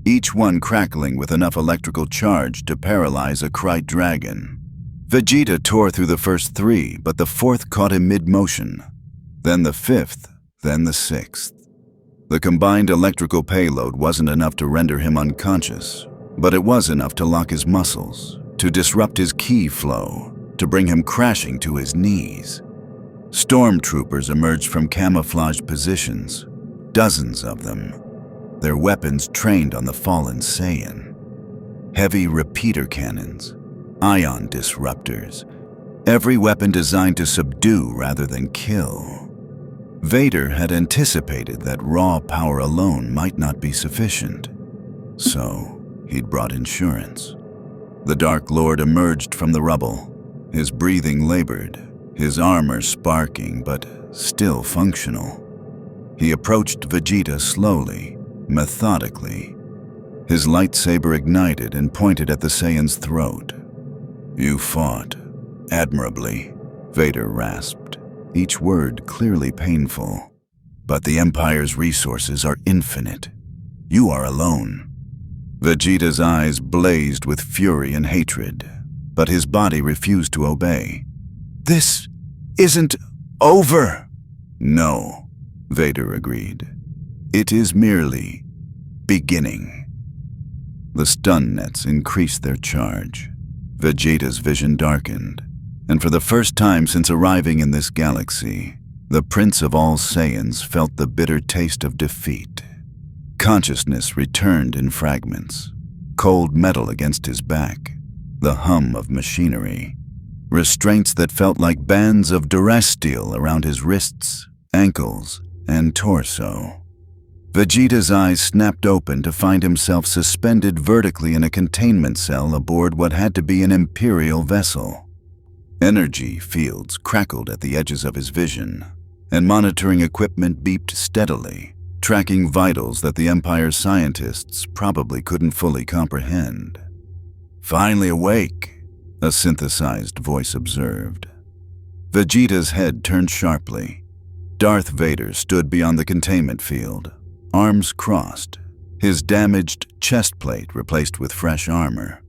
each one crackling with enough electrical charge to paralyze a Krayt dragon. Vegeta tore through the first 3, but the 4th caught him mid-motion, then the 5th, then the 6th. The combined electrical payload wasn't enough to render him unconscious, but it was enough to lock his muscles, to disrupt his ki flow, to bring him crashing to his knees. Stormtroopers emerged from camouflaged positions, dozens of them, their weapons trained on the fallen Saiyan. Heavy repeater cannons, ion disruptors, every weapon designed to subdue rather than kill. Vader had anticipated that raw power alone might not be sufficient, so he'd brought insurance. The Dark Lord emerged from the rubble, his breathing labored, his armor sparking but still functional. He approached Vegeta slowly, methodically. His lightsaber ignited and pointed at the Saiyan's throat. "You fought admirably," Vader rasped, each word clearly painful. "But the Empire's resources are infinite. You are alone." Vegeta's eyes blazed with fury and hatred, but his body refused to obey. "This isn't over." "No," Vader agreed. "It is merely beginning." The stun nets increased their charge. Vegeta's vision darkened, and for the first time since arriving in this galaxy, the Prince of all Saiyans felt the bitter taste of defeat. Consciousness returned in fragments, cold metal against his back, the hum of machinery, restraints that felt like bands of duress steel around his wrists, ankles, and torso. Vegeta's eyes snapped open to find himself suspended vertically in a containment cell aboard what had to be an Imperial vessel. Energy fields crackled at the edges of his vision, and monitoring equipment beeped steadily, tracking vitals that the Empire's scientists probably couldn't fully comprehend. "Finally awake," a synthesized voice observed. Vegeta's head turned sharply. Darth Vader stood beyond the containment field, arms crossed, his damaged chest plate replaced with fresh armor.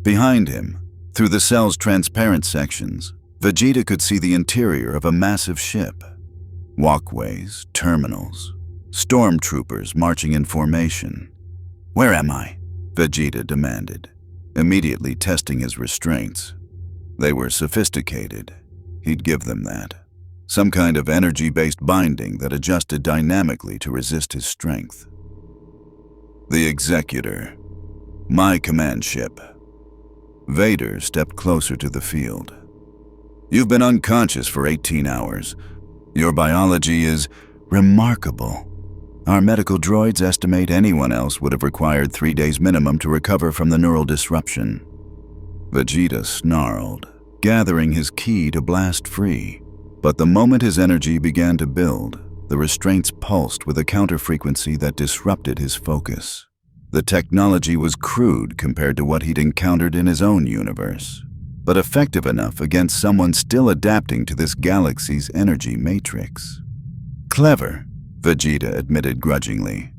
Behind him, through the cell's transparent sections, Vegeta could see the interior of a massive ship. Walkways, terminals, stormtroopers marching in formation. "Where am I?" Vegeta demanded, immediately testing his restraints. They were sophisticated. He'd give them that. Some kind of energy-based binding that adjusted dynamically to resist his strength. "The Executor. My command ship." Vader stepped closer to the field. "You've been unconscious for 18 hours. Your biology is remarkable. Our medical droids estimate anyone else would have required 3 days minimum to recover from the neural disruption." Vegeta snarled, gathering his ki to blast free. But the moment his energy began to build, the restraints pulsed with a counter-frequency that disrupted his focus. The technology was crude compared to what he'd encountered in his own universe, but effective enough against someone still adapting to this galaxy's energy matrix. "Clever," Vegeta admitted grudgingly.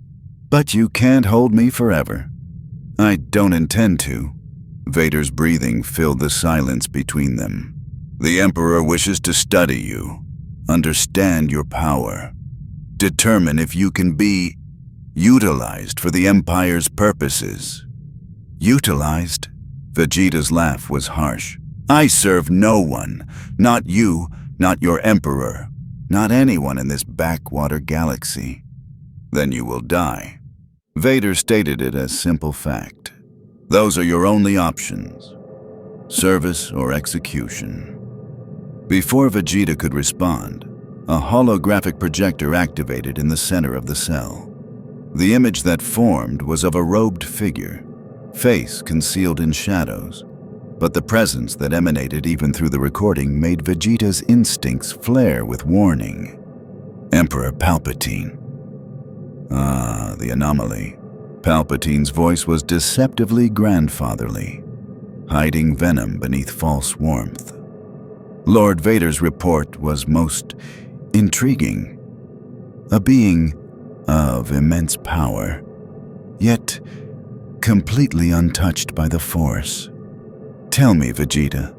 "But you can't hold me forever." "I don't intend to." Vader's breathing filled the silence between them. "The Emperor wishes to study you, understand your power, determine if you can be utilized for the Empire's purposes." "Utilized?" Vegeta's laugh was harsh. "I serve no one. Not you, not your Emperor, not anyone in this backwater galaxy." "Then you will die." Vader stated it as simple fact. "Those are your only options. Service or execution." Before Vegeta could respond, a holographic projector activated in the center of the cell. The image that formed was of a robed figure, face concealed in shadows, but the presence that emanated even through the recording made Vegeta's instincts flare with warning. Emperor Palpatine. Ah, the anomaly. Palpatine's voice was deceptively grandfatherly, hiding venom beneath false warmth. Lord Vader's report was most intriguing. A being of immense power, yet completely untouched by the Force. "Tell me, Vegeta,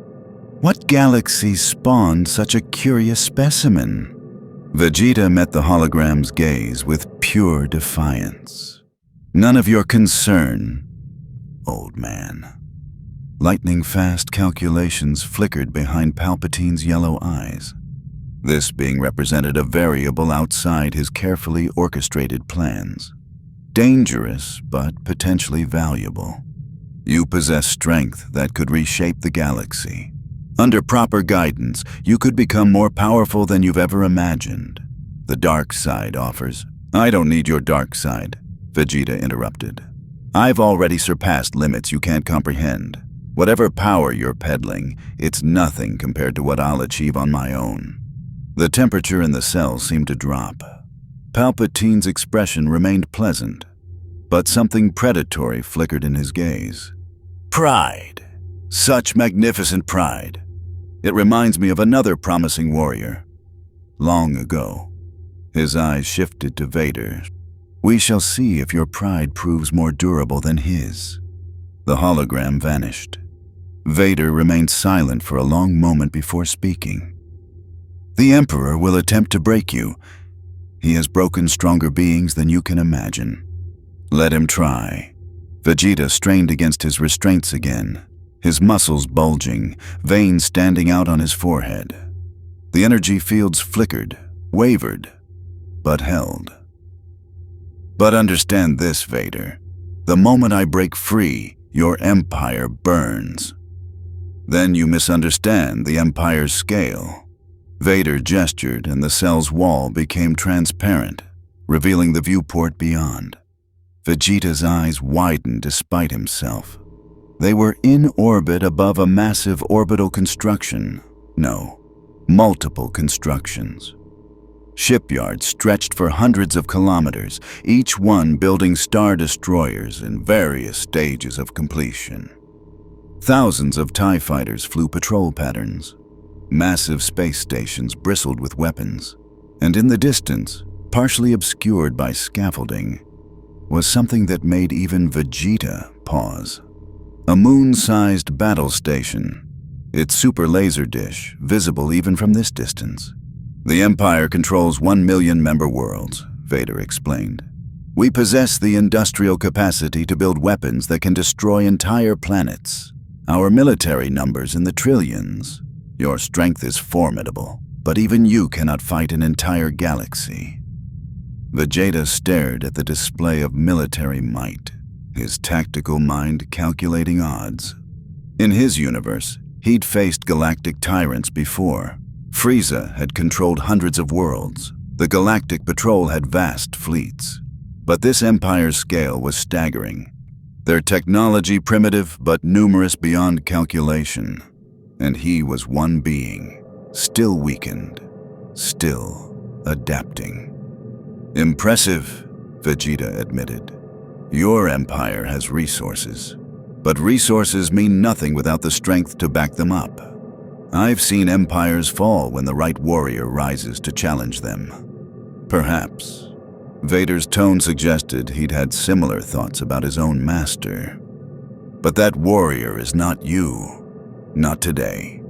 what galaxy spawned such a curious specimen?" Vegeta met the hologram's gaze with pure defiance. "None of your concern, old man." Lightning-fast calculations flickered behind Palpatine's yellow eyes, this being represented a variable outside his carefully orchestrated plans. Dangerous, but potentially valuable. You possess strength that could reshape the galaxy. Under proper guidance, you could become more powerful than you've ever imagined. The dark side offers. "I don't need your dark side," Vegeta interrupted. "I've already surpassed limits you can't comprehend. Whatever power you're peddling, it's nothing compared to what I'll achieve on my own." The temperature in the cell seemed to drop. Palpatine's expression remained pleasant, but something predatory flickered in his gaze. "Pride. Such magnificent pride. It reminds me of another promising warrior. Long ago." His eyes shifted to Vader. "We shall see if your pride proves more durable than his." The hologram vanished. Vader remained silent for a long moment before speaking. "The Emperor will attempt to break you. He has broken stronger beings than you can imagine. Let him try." Vegeta strained against his restraints again, his muscles bulging, veins standing out on his forehead. The energy fields flickered, wavered, but held. "But understand this, Vader. The moment I break free, your empire burns." "Then you misunderstand the Empire's scale." Vader gestured and the cell's wall became transparent, revealing the viewport beyond. Vegeta's eyes widened despite himself. They were in orbit above a massive orbital construction. No, multiple constructions. Shipyards stretched for hundreds of kilometers, each one building star destroyers in various stages of completion. Thousands of TIE fighters flew patrol patterns. Massive space stations bristled with weapons. And in the distance, partially obscured by scaffolding, was something that made even Vegeta pause. A moon-sized battle station, its super laser dish visible even from this distance. "The Empire controls 1 million member worlds," Vader explained. "We possess the industrial capacity to build weapons that can destroy entire planets. Our military numbers in the trillions. Your strength is formidable, but even you cannot fight an entire galaxy." Vegeta stared at the display of military might, his tactical mind calculating odds. In his universe, he'd faced galactic tyrants before. Frieza had controlled hundreds of worlds. The Galactic Patrol had vast fleets. But this Empire's scale was staggering. Their technology primitive but numerous beyond calculation. And he was one being, still weakened, still adapting. "Impressive," Vegeta admitted. "Your empire has resources, but resources mean nothing without the strength to back them up. I've seen empires fall when the right warrior rises to challenge them." Perhaps. Vader's tone suggested he'd had similar thoughts about his own master. "But that warrior is not you. Not today."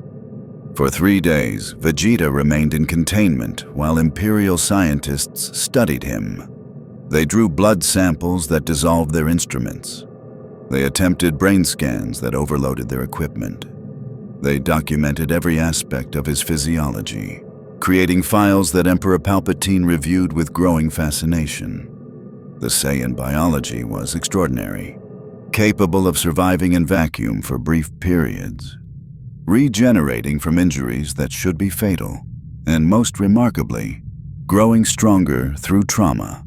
For 3 days, Vegeta remained in containment while Imperial scientists studied him. They drew blood samples that dissolved their instruments. They attempted brain scans that overloaded their equipment. They documented every aspect of his physiology, creating files that Emperor Palpatine reviewed with growing fascination. The Saiyan biology was extraordinary, capable of surviving in vacuum for brief periods, regenerating from injuries that should be fatal, and most remarkably, growing stronger through trauma.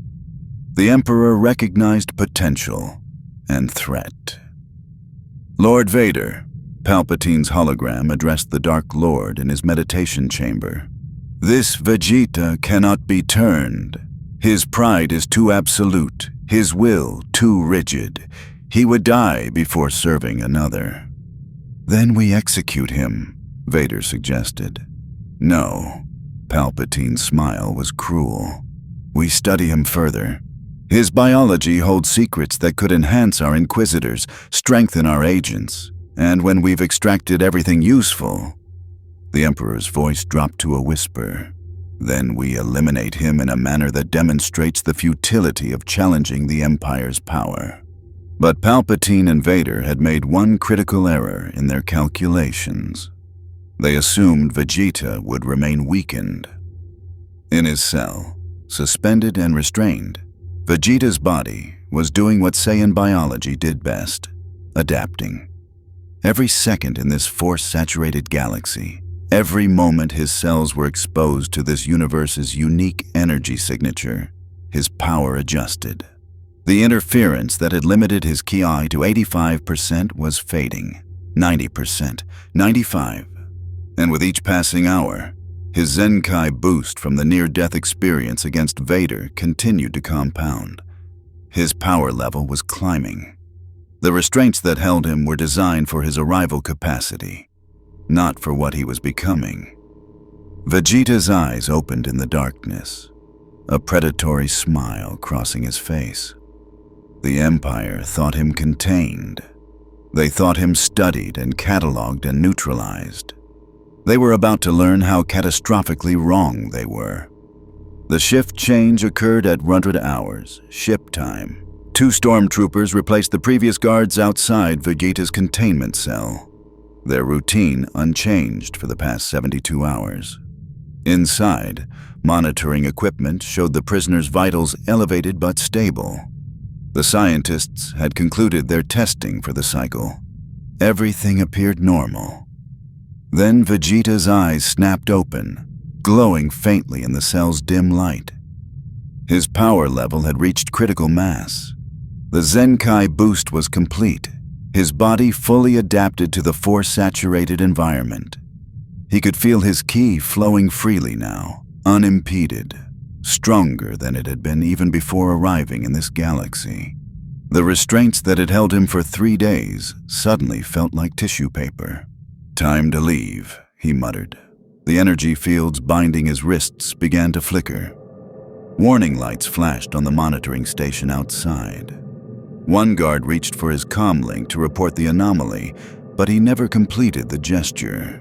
The Emperor recognized potential and threat. "Lord Vader," Palpatine's hologram addressed the Dark Lord in his meditation chamber. "This Vegeta cannot be turned. His pride is too absolute, his will too rigid. He would die before serving another." "Then we execute him," Vader suggested. "No." Palpatine's smile was cruel. "We study him further. His biology holds secrets that could enhance our Inquisitors, strengthen our agents, and when we've extracted everything useful..." The Emperor's voice dropped to a whisper. "Then we eliminate him in a manner that demonstrates the futility of challenging the Empire's power." But Palpatine and Vader had made one critical error in their calculations. They assumed Vegeta would remain weakened. In his cell, suspended and restrained, Vegeta's body was doing what Saiyan biology did best, adapting. Every second in this force-saturated galaxy, every moment his cells were exposed to this universe's unique energy signature, his power adjusted. The interference that had limited his ki to 85% was fading, 90%, 95%. And with each passing hour, his Zenkai boost from the near-death experience against Vader continued to compound. His power level was climbing. The restraints that held him were designed for his arrival capacity, not for what he was becoming. Vegeta's eyes opened in the darkness, a predatory smile crossing his face. The Empire thought him contained. They thought him studied and cataloged and neutralized. They were about to learn how catastrophically wrong they were. The shift change occurred at 100 hours, ship time. 2 stormtroopers replaced the previous guards outside Vegeta's containment cell, their routine unchanged for the past 72 hours. Inside, monitoring equipment showed the prisoner's vitals elevated but stable. The scientists had concluded their testing for the cycle. Everything appeared normal. Then Vegeta's eyes snapped open, glowing faintly in the cell's dim light. His power level had reached critical mass. The Zenkai boost was complete, his body fully adapted to the force-saturated environment. He could feel his ki flowing freely now, unimpeded. stronger than it had been even before arriving in this galaxy. The restraints that had held him for 3 days suddenly felt like tissue paper. "Time to leave," he muttered. The energy fields binding his wrists began to flicker. Warning lights flashed on the monitoring station outside. One guard reached for his comm link to report the anomaly, but he never completed the gesture.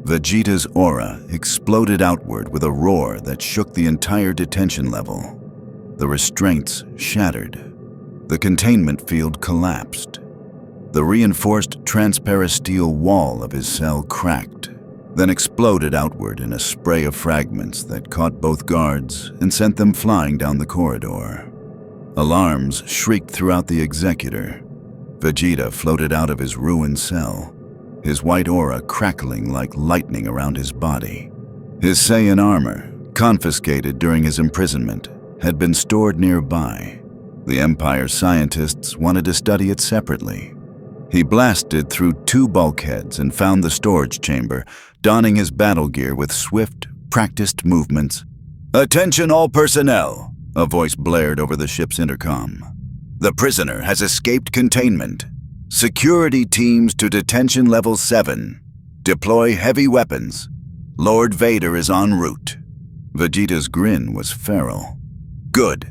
Vegeta's aura exploded outward with a roar that shook the entire detention level. The restraints shattered. The containment field collapsed. The reinforced transparasteel wall of his cell cracked, then exploded outward in a spray of fragments that caught both guards and sent them flying down the corridor. Alarms shrieked throughout the Executor. Vegeta floated out of his ruined cell, his white aura crackling like lightning around his body. His Saiyan armor, confiscated during his imprisonment, had been stored nearby. The Empire scientists wanted to study it separately. He blasted through 2 bulkheads and found the storage chamber, donning his battle gear with swift, practiced movements. "Attention all personnel," a voice blared over the ship's intercom. "The prisoner has escaped containment. Security teams to detention level 7. Deploy heavy weapons. Lord Vader is en route." Vegeta's grin was feral. "Good.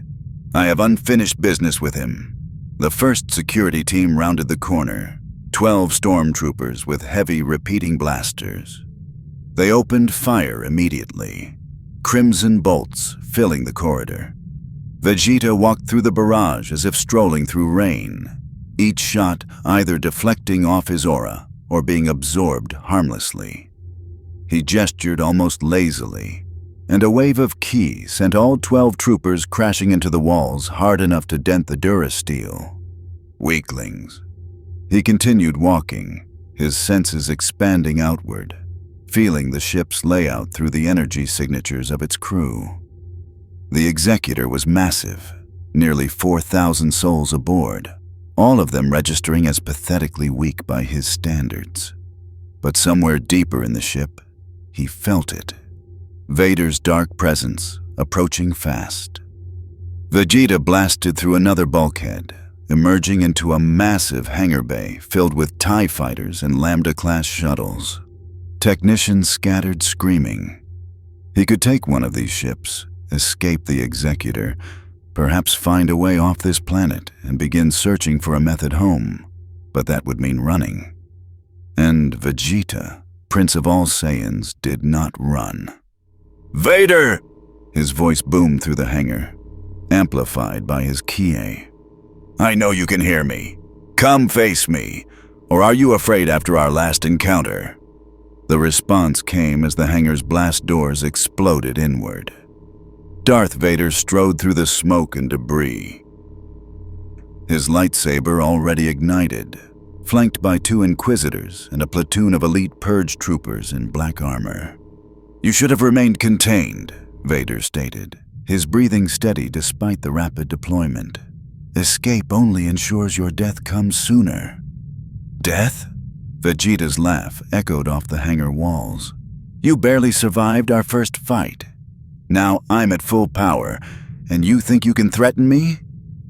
I have unfinished business with him." The first security team rounded the corner, 12 stormtroopers with heavy repeating blasters. They opened fire immediately, crimson bolts filling the corridor. Vegeta walked through the barrage as if strolling through rain, each shot either deflecting off his aura or being absorbed harmlessly. He gestured almost lazily, and a wave of ki sent all 12 troopers crashing into the walls hard enough to dent the durasteel. Weaklings. He continued walking, his senses expanding outward, feeling the ship's layout through the energy signatures of its crew. The Executor was massive, nearly 4,000 souls aboard, all of them registering as pathetically weak by his standards. But somewhere deeper in the ship, he felt it. Vader's dark presence, approaching fast. Vegeta blasted through another bulkhead, emerging into a massive hangar bay filled with TIE fighters and Lambda-class shuttles. Technicians scattered screaming. He could take one of these ships, escape the Executor, perhaps find a way off this planet and begin searching for a method home, but that would mean running. And Vegeta, Prince of all Saiyans, did not run. "Vader!" His voice boomed through the hangar, amplified by his Kie. "I know you can hear me. Come face me, or are you afraid after our last encounter?" The response came as the hangar's blast doors exploded inward. Darth Vader strode through the smoke and debris, his lightsaber already ignited, flanked by 2 Inquisitors and a platoon of elite purge troopers in black armor. "You should have remained contained," Vader stated, his breathing steady despite the rapid deployment. "Escape only ensures your death comes sooner." "Death?" Vegeta's laugh echoed off the hangar walls. "You barely survived our first fight. Now I'm at full power, and you think you can threaten me?"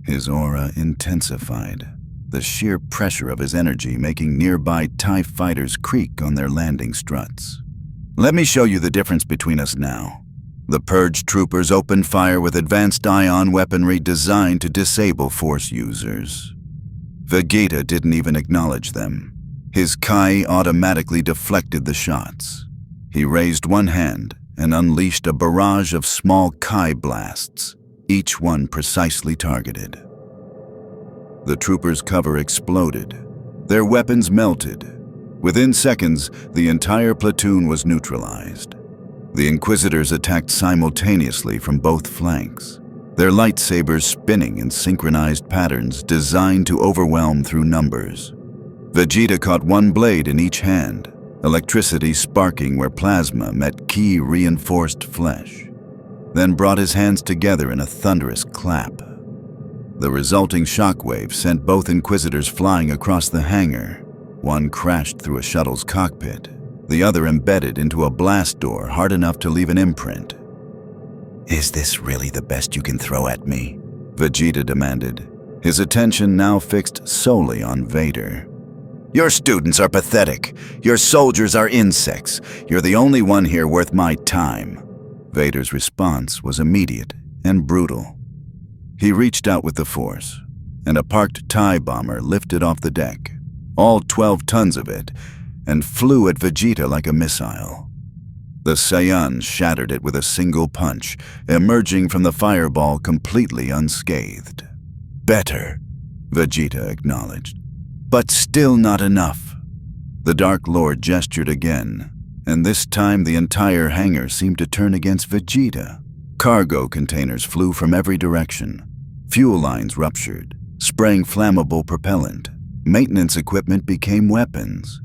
His aura intensified, the sheer pressure of his energy making nearby TIE fighters creak on their landing struts. "Let me show you the difference between us now." The purge troopers opened fire with advanced ion weaponry designed to disable Force users. Vegeta didn't even acknowledge them. His Kai automatically deflected the shots. He raised one hand and unleashed a barrage of small Kai blasts, each one precisely targeted. The troopers' cover exploded. Their weapons melted. Within seconds, the entire platoon was neutralized. The Inquisitors attacked simultaneously from both flanks, their lightsabers spinning in synchronized patterns designed to overwhelm through numbers. Vegeta caught one blade in each hand, electricity sparking where plasma met ki-reinforced flesh, then brought his hands together in a thunderous clap. The resulting shockwave sent both Inquisitors flying across the hangar. One crashed through a shuttle's cockpit, the other embedded into a blast door hard enough to leave an imprint. Is this really the best you can throw at me? Vegeta demanded, his attention now fixed solely on Vader. Your students are pathetic. Your soldiers are insects. You're the only one here worth my time. Vader's response was immediate and brutal. He reached out with the Force, and a parked TIE bomber lifted off the deck, all 12 tons of it, and flew at Vegeta like a missile. The Saiyans shattered it with a single punch, emerging from the fireball completely unscathed. Better, Vegeta acknowledged, but still not enough. The Dark Lord gestured again, and this time the entire hangar seemed to turn against Vegeta. Cargo containers flew from every direction. Fuel lines ruptured, spraying flammable propellant. Maintenance equipment became weapons.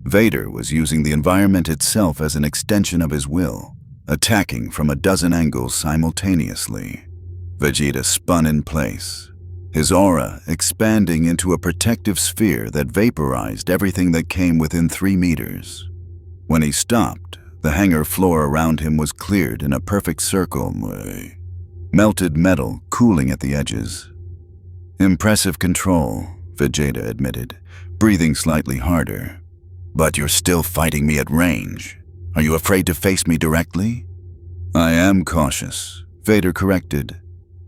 Vader was using the environment itself as an extension of his will, attacking from a dozen angles simultaneously. Vegeta spun in place, his aura expanding into a protective sphere that vaporized everything that came within 3 meters. When he stopped, the hangar floor around him was cleared in a perfect circle, melted metal cooling at the edges. Impressive control, Vegeta admitted, breathing slightly harder. But you're still fighting me at range. Are you afraid to face me directly? I am cautious, Vader corrected.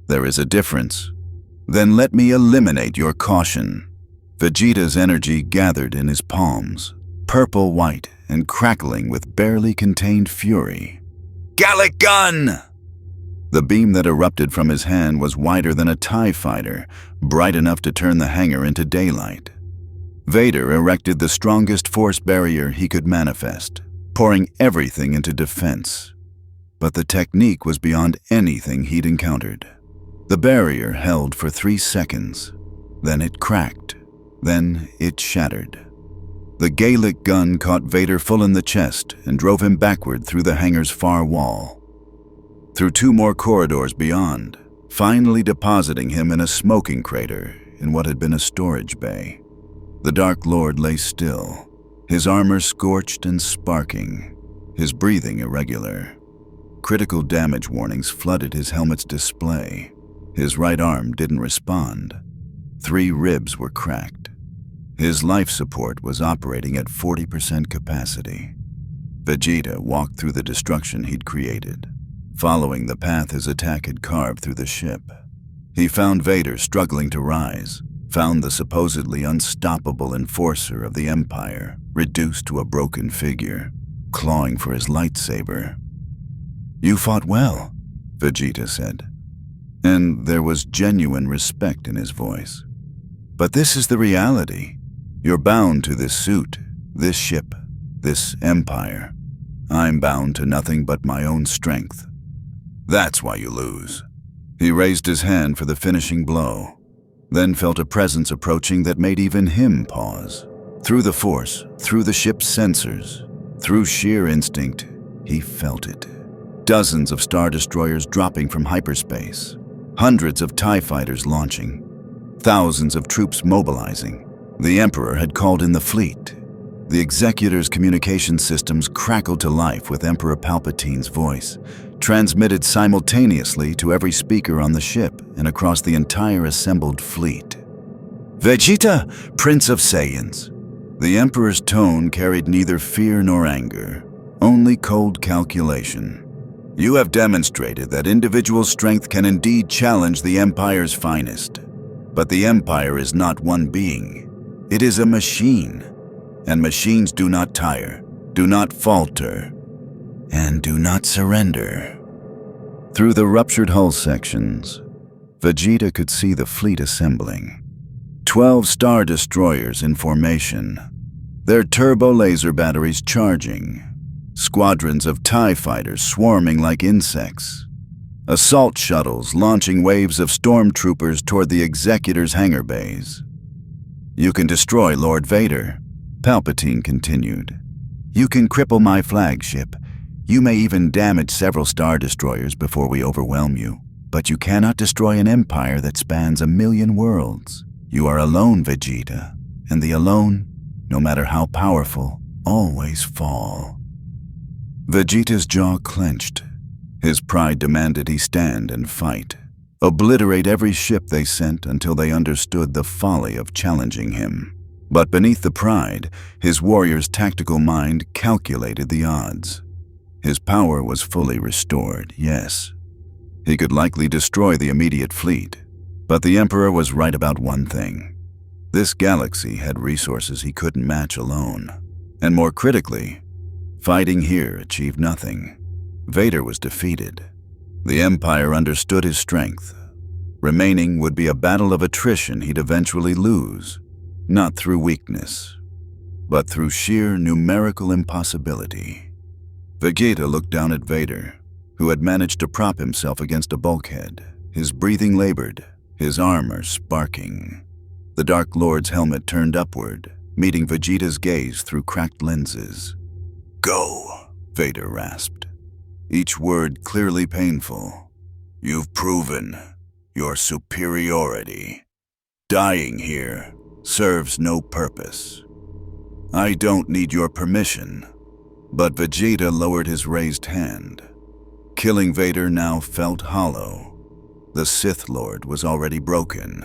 There is a difference. Then let me eliminate your caution. Vegeta's energy gathered in his palms, purple-white and crackling with barely contained fury. Gallic Gun! The beam that erupted from his hand was wider than a TIE fighter, bright enough to turn the hangar into daylight. Vader erected the strongest force barrier he could manifest, pouring everything into defense. But the technique was beyond anything he'd encountered. The barrier held for 3 seconds. Then it cracked. Then it shattered. The Galactic gun caught Vader full in the chest and drove him backward through the hangar's far wall, through 2 more corridors beyond, finally depositing him in a smoking crater in what had been a storage bay. The Dark Lord lay still, his armor scorched and sparking, his breathing irregular. Critical damage warnings flooded his helmet's display. His right arm didn't respond. 3 ribs were cracked. His life support was operating at 40% capacity. Vegeta walked through the destruction he'd created, following the path his attack had carved through the ship. He found Vader struggling to rise, found the supposedly unstoppable enforcer of the Empire reduced to a broken figure, clawing for his lightsaber. You fought well, Vegeta said, and there was genuine respect in his voice. But this is the reality. You're bound to this suit, this ship, this empire. I'm bound to nothing but my own strength. That's why you lose. He raised his hand for the finishing blow, then felt a presence approaching that made even him pause. Through the Force, through the ship's sensors, through sheer instinct, he felt it. Dozens of Star Destroyers dropping from hyperspace, hundreds of TIE fighters launching, thousands of troops mobilizing. The Emperor had called in the fleet. The Executor's communication systems crackled to life with Emperor Palpatine's voice, transmitted simultaneously to every speaker on the ship and across the entire assembled fleet. Vegeta, Prince of Saiyans. The Emperor's tone carried neither fear nor anger, only cold calculation. You have demonstrated that individual strength can indeed challenge the Empire's finest. But the Empire is not one being. It is a machine. And machines do not tire, do not falter, and do not surrender. Through the ruptured hull sections, Vegeta could see the fleet assembling. 12 Star Destroyers in formation, their turbo laser batteries charging, squadrons of TIE fighters swarming like insects, assault shuttles launching waves of stormtroopers toward the Executor's hangar bays. You can destroy Lord Vader, Palpatine continued. You can cripple my flagship. You may even damage several Star Destroyers before we overwhelm you. But you cannot destroy an empire that spans 1,000,000 worlds. You are alone, Vegeta. And the alone, no matter how powerful, always fall. Vegeta's jaw clenched. His pride demanded he stand and fight, obliterate every ship they sent until they understood the folly of challenging him. But beneath the pride, his warrior's tactical mind calculated the odds. His power was fully restored, yes. He could likely destroy the immediate fleet, but the Emperor was right about one thing. This galaxy had resources he couldn't match alone. And more critically, fighting here achieved nothing. Vader was defeated. The Empire understood his strength. Remaining would be a battle of attrition he'd eventually lose, not through weakness, but through sheer numerical impossibility. Vegeta looked down at Vader, who had managed to prop himself against a bulkhead, his breathing labored, his armor sparking. The Dark Lord's helmet turned upward, meeting Vegeta's gaze through cracked lenses. "Go," Vader rasped, each word clearly painful. "You've proven your superiority. Dying here serves no purpose. I don't need your permission." But Vegeta lowered his raised hand. Killing Vader now felt hollow. The Sith Lord was already broken.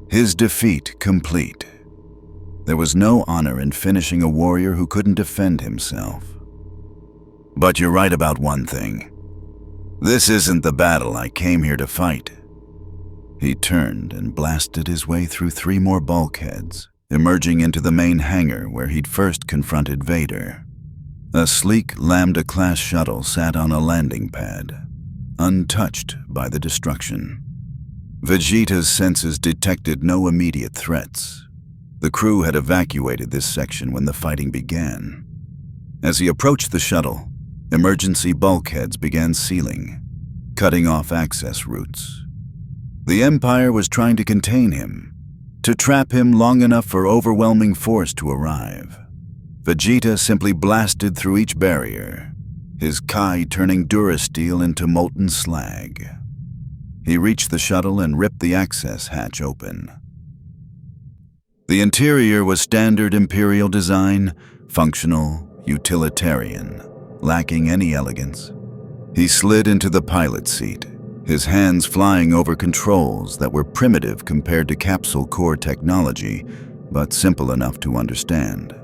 His defeat complete. There was no honor in finishing a warrior who couldn't defend himself. "But you're right about one thing. This isn't the battle I came here to fight." He turned and blasted his way through 3 more bulkheads, emerging into the main hangar where he'd first confronted Vader. A sleek Lambda-class shuttle sat on a landing pad, untouched by the destruction. Vegeta's senses detected no immediate threats. The crew had evacuated this section when the fighting began. As he approached the shuttle, emergency bulkheads began sealing, cutting off access routes. The Empire was trying to contain him, to trap him long enough for overwhelming force to arrive. Vegeta simply blasted through each barrier, his Kai turning Durasteel into molten slag. He reached the shuttle and ripped the access hatch open. The interior was standard Imperial design, functional, utilitarian, lacking any elegance. He slid into the pilot seat, his hands flying over controls that were primitive compared to capsule core technology, but simple enough to understand.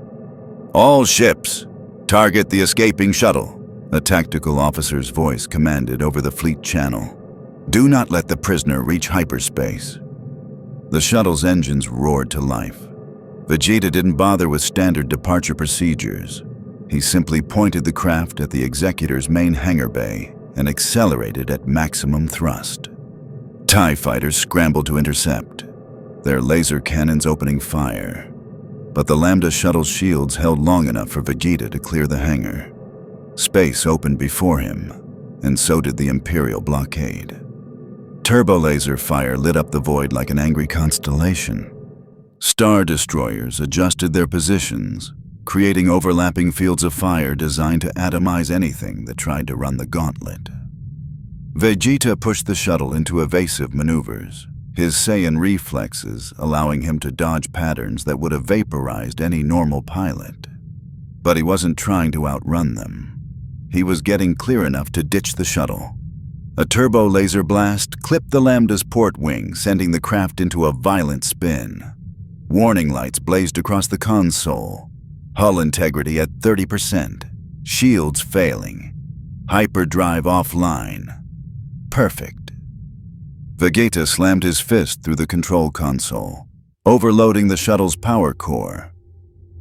"All ships, target the escaping shuttle," a tactical officer's voice commanded over the fleet channel. "Do not let the prisoner reach hyperspace." The shuttle's engines roared to life. Vegeta didn't bother with standard departure procedures. He simply pointed the craft at the Executor's main hangar bay and accelerated at maximum thrust. TIE fighters scrambled to intercept, their laser cannons opening fire. But the Lambda shuttle's shields held long enough for Vegeta to clear the hangar. Space opened before him, and so did the Imperial blockade. Turbo-laser fire lit up the void like an angry constellation. Star destroyers adjusted their positions, creating overlapping fields of fire designed to atomize anything that tried to run the gauntlet. Vegeta pushed the shuttle into evasive maneuvers, his Saiyan reflexes allowing him to dodge patterns that would have vaporized any normal pilot. But he wasn't trying to outrun them. He was getting clear enough to ditch the shuttle. A turbo laser blast clipped the Lambda's port wing, sending the craft into a violent spin. Warning lights blazed across the console. Hull integrity at 30%. Shields failing. Hyperdrive offline. Perfect. Vegeta slammed his fist through the control console, overloading the shuttle's power core.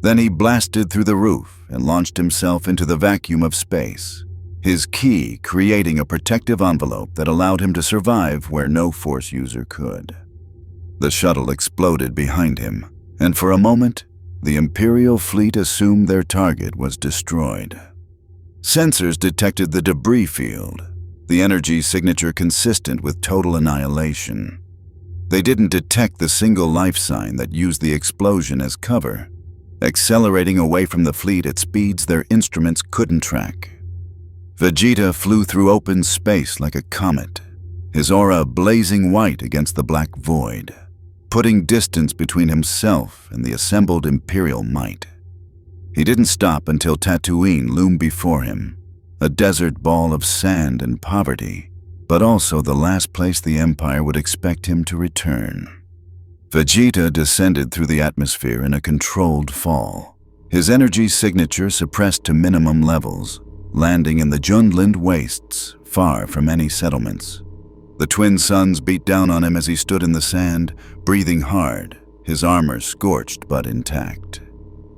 Then he blasted through the roof and launched himself into the vacuum of space, his ki creating a protective envelope that allowed him to survive where no Force user could. The shuttle exploded behind him, and for a moment, the Imperial fleet assumed their target was destroyed. Sensors detected the debris field, the energy signature consistent with total annihilation. They didn't detect the single life sign that used the explosion as cover, accelerating away from the fleet at speeds their instruments couldn't track. Vegeta flew through open space like a comet, his aura blazing white against the black void, putting distance between himself and the assembled Imperial might. He didn't stop until Tatooine loomed before him, a desert ball of sand and poverty, but also the last place the Empire would expect him to return. Vegeta descended through the atmosphere in a controlled fall, his energy signature suppressed to minimum levels, landing in the Jundland wastes, far from any settlements. The twin suns beat down on him as he stood in the sand, breathing hard, his armor scorched but intact.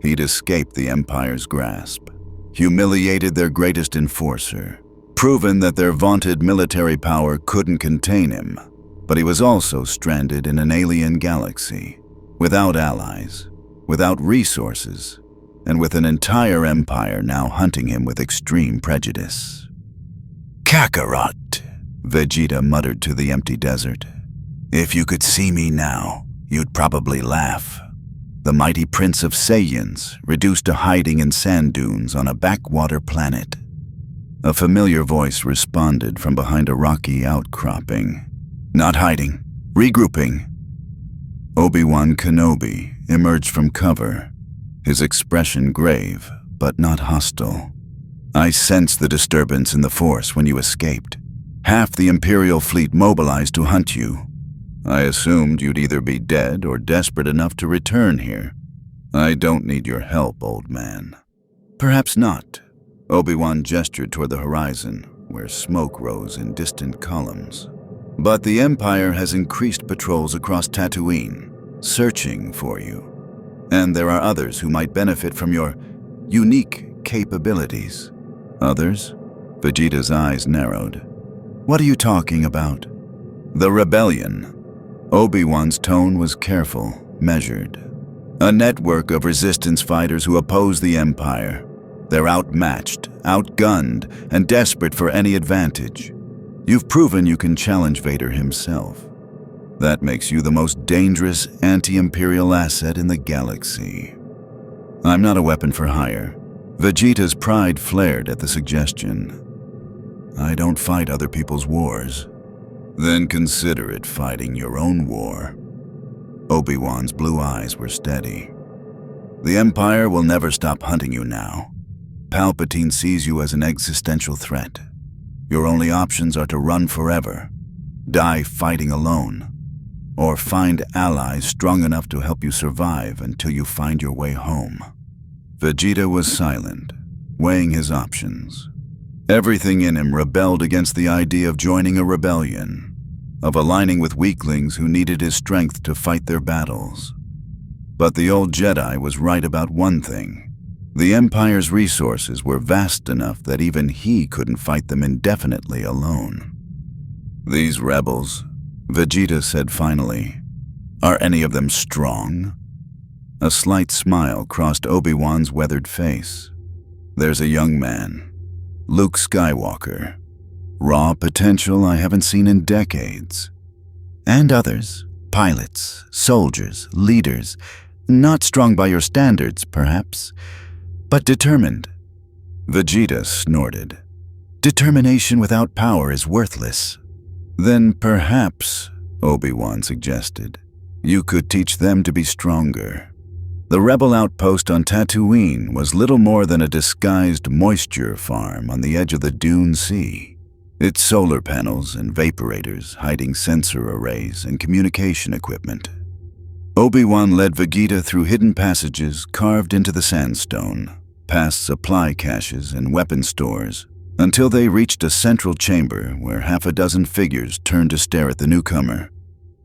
He'd escaped the Empire's grasp, humiliated their greatest enforcer, proven that their vaunted military power couldn't contain him, but he was also stranded in an alien galaxy, without allies, without resources, and with an entire empire now hunting him with extreme prejudice. "Kakarot," Vegeta muttered to the empty desert. "If you could see me now, you'd probably laugh. The mighty prince of Saiyans, reduced to hiding in sand dunes on a backwater planet." A familiar voice responded from behind a rocky outcropping. "Not hiding. Regrouping." Obi-Wan Kenobi emerged from cover, his expression grave, but not hostile. "I sensed the disturbance in the Force when you escaped. Half the Imperial fleet mobilized to hunt you. I assumed you'd either be dead or desperate enough to return here. I don't need your help, old man." "Perhaps not." Obi-Wan gestured toward the horizon, where smoke rose in distant columns. "But the Empire has increased patrols across Tatooine, searching for you. And there are others who might benefit from your unique capabilities." "Others?" Vegeta's eyes narrowed. "What are you talking about?" "The rebellion." Obi-Wan's tone was careful, measured. "A network of resistance fighters who oppose the Empire. They're outmatched, outgunned, and desperate for any advantage. You've proven you can challenge Vader himself. That makes you the most dangerous anti-Imperial asset in the galaxy." "I'm not a weapon for hire." Vegeta's pride flared at the suggestion. "I don't fight other people's wars." "Then consider it fighting your own war." Obi-Wan's blue eyes were steady. "The Empire will never stop hunting you now. Palpatine sees you as an existential threat. Your only options are to run forever, die fighting alone, or find allies strong enough to help you survive until you find your way home." Vegeta was silent, weighing his options. Everything in him rebelled against the idea of joining a rebellion, of aligning with weaklings who needed his strength to fight their battles. But the old Jedi was right about one thing. The Empire's resources were vast enough that even he couldn't fight them indefinitely alone. "These rebels," Vegeta said finally, "are any of them strong?" A slight smile crossed Obi-Wan's weathered face. "There's a young man, Luke Skywalker. Raw potential I haven't seen in decades. And others, pilots, soldiers, leaders, not strong by your standards, perhaps, but determined." Vegeta snorted. "Determination without power is worthless." "Then perhaps," Obi-Wan suggested, "you could teach them to be stronger." The rebel outpost on Tatooine was little more than a disguised moisture farm on the edge of the Dune Sea, its solar panels and vaporators hiding sensor arrays and communication equipment. Obi-Wan led Vegeta through hidden passages carved into the sandstone, past supply caches and weapon stores, until they reached a central chamber where half a dozen figures turned to stare at the newcomer.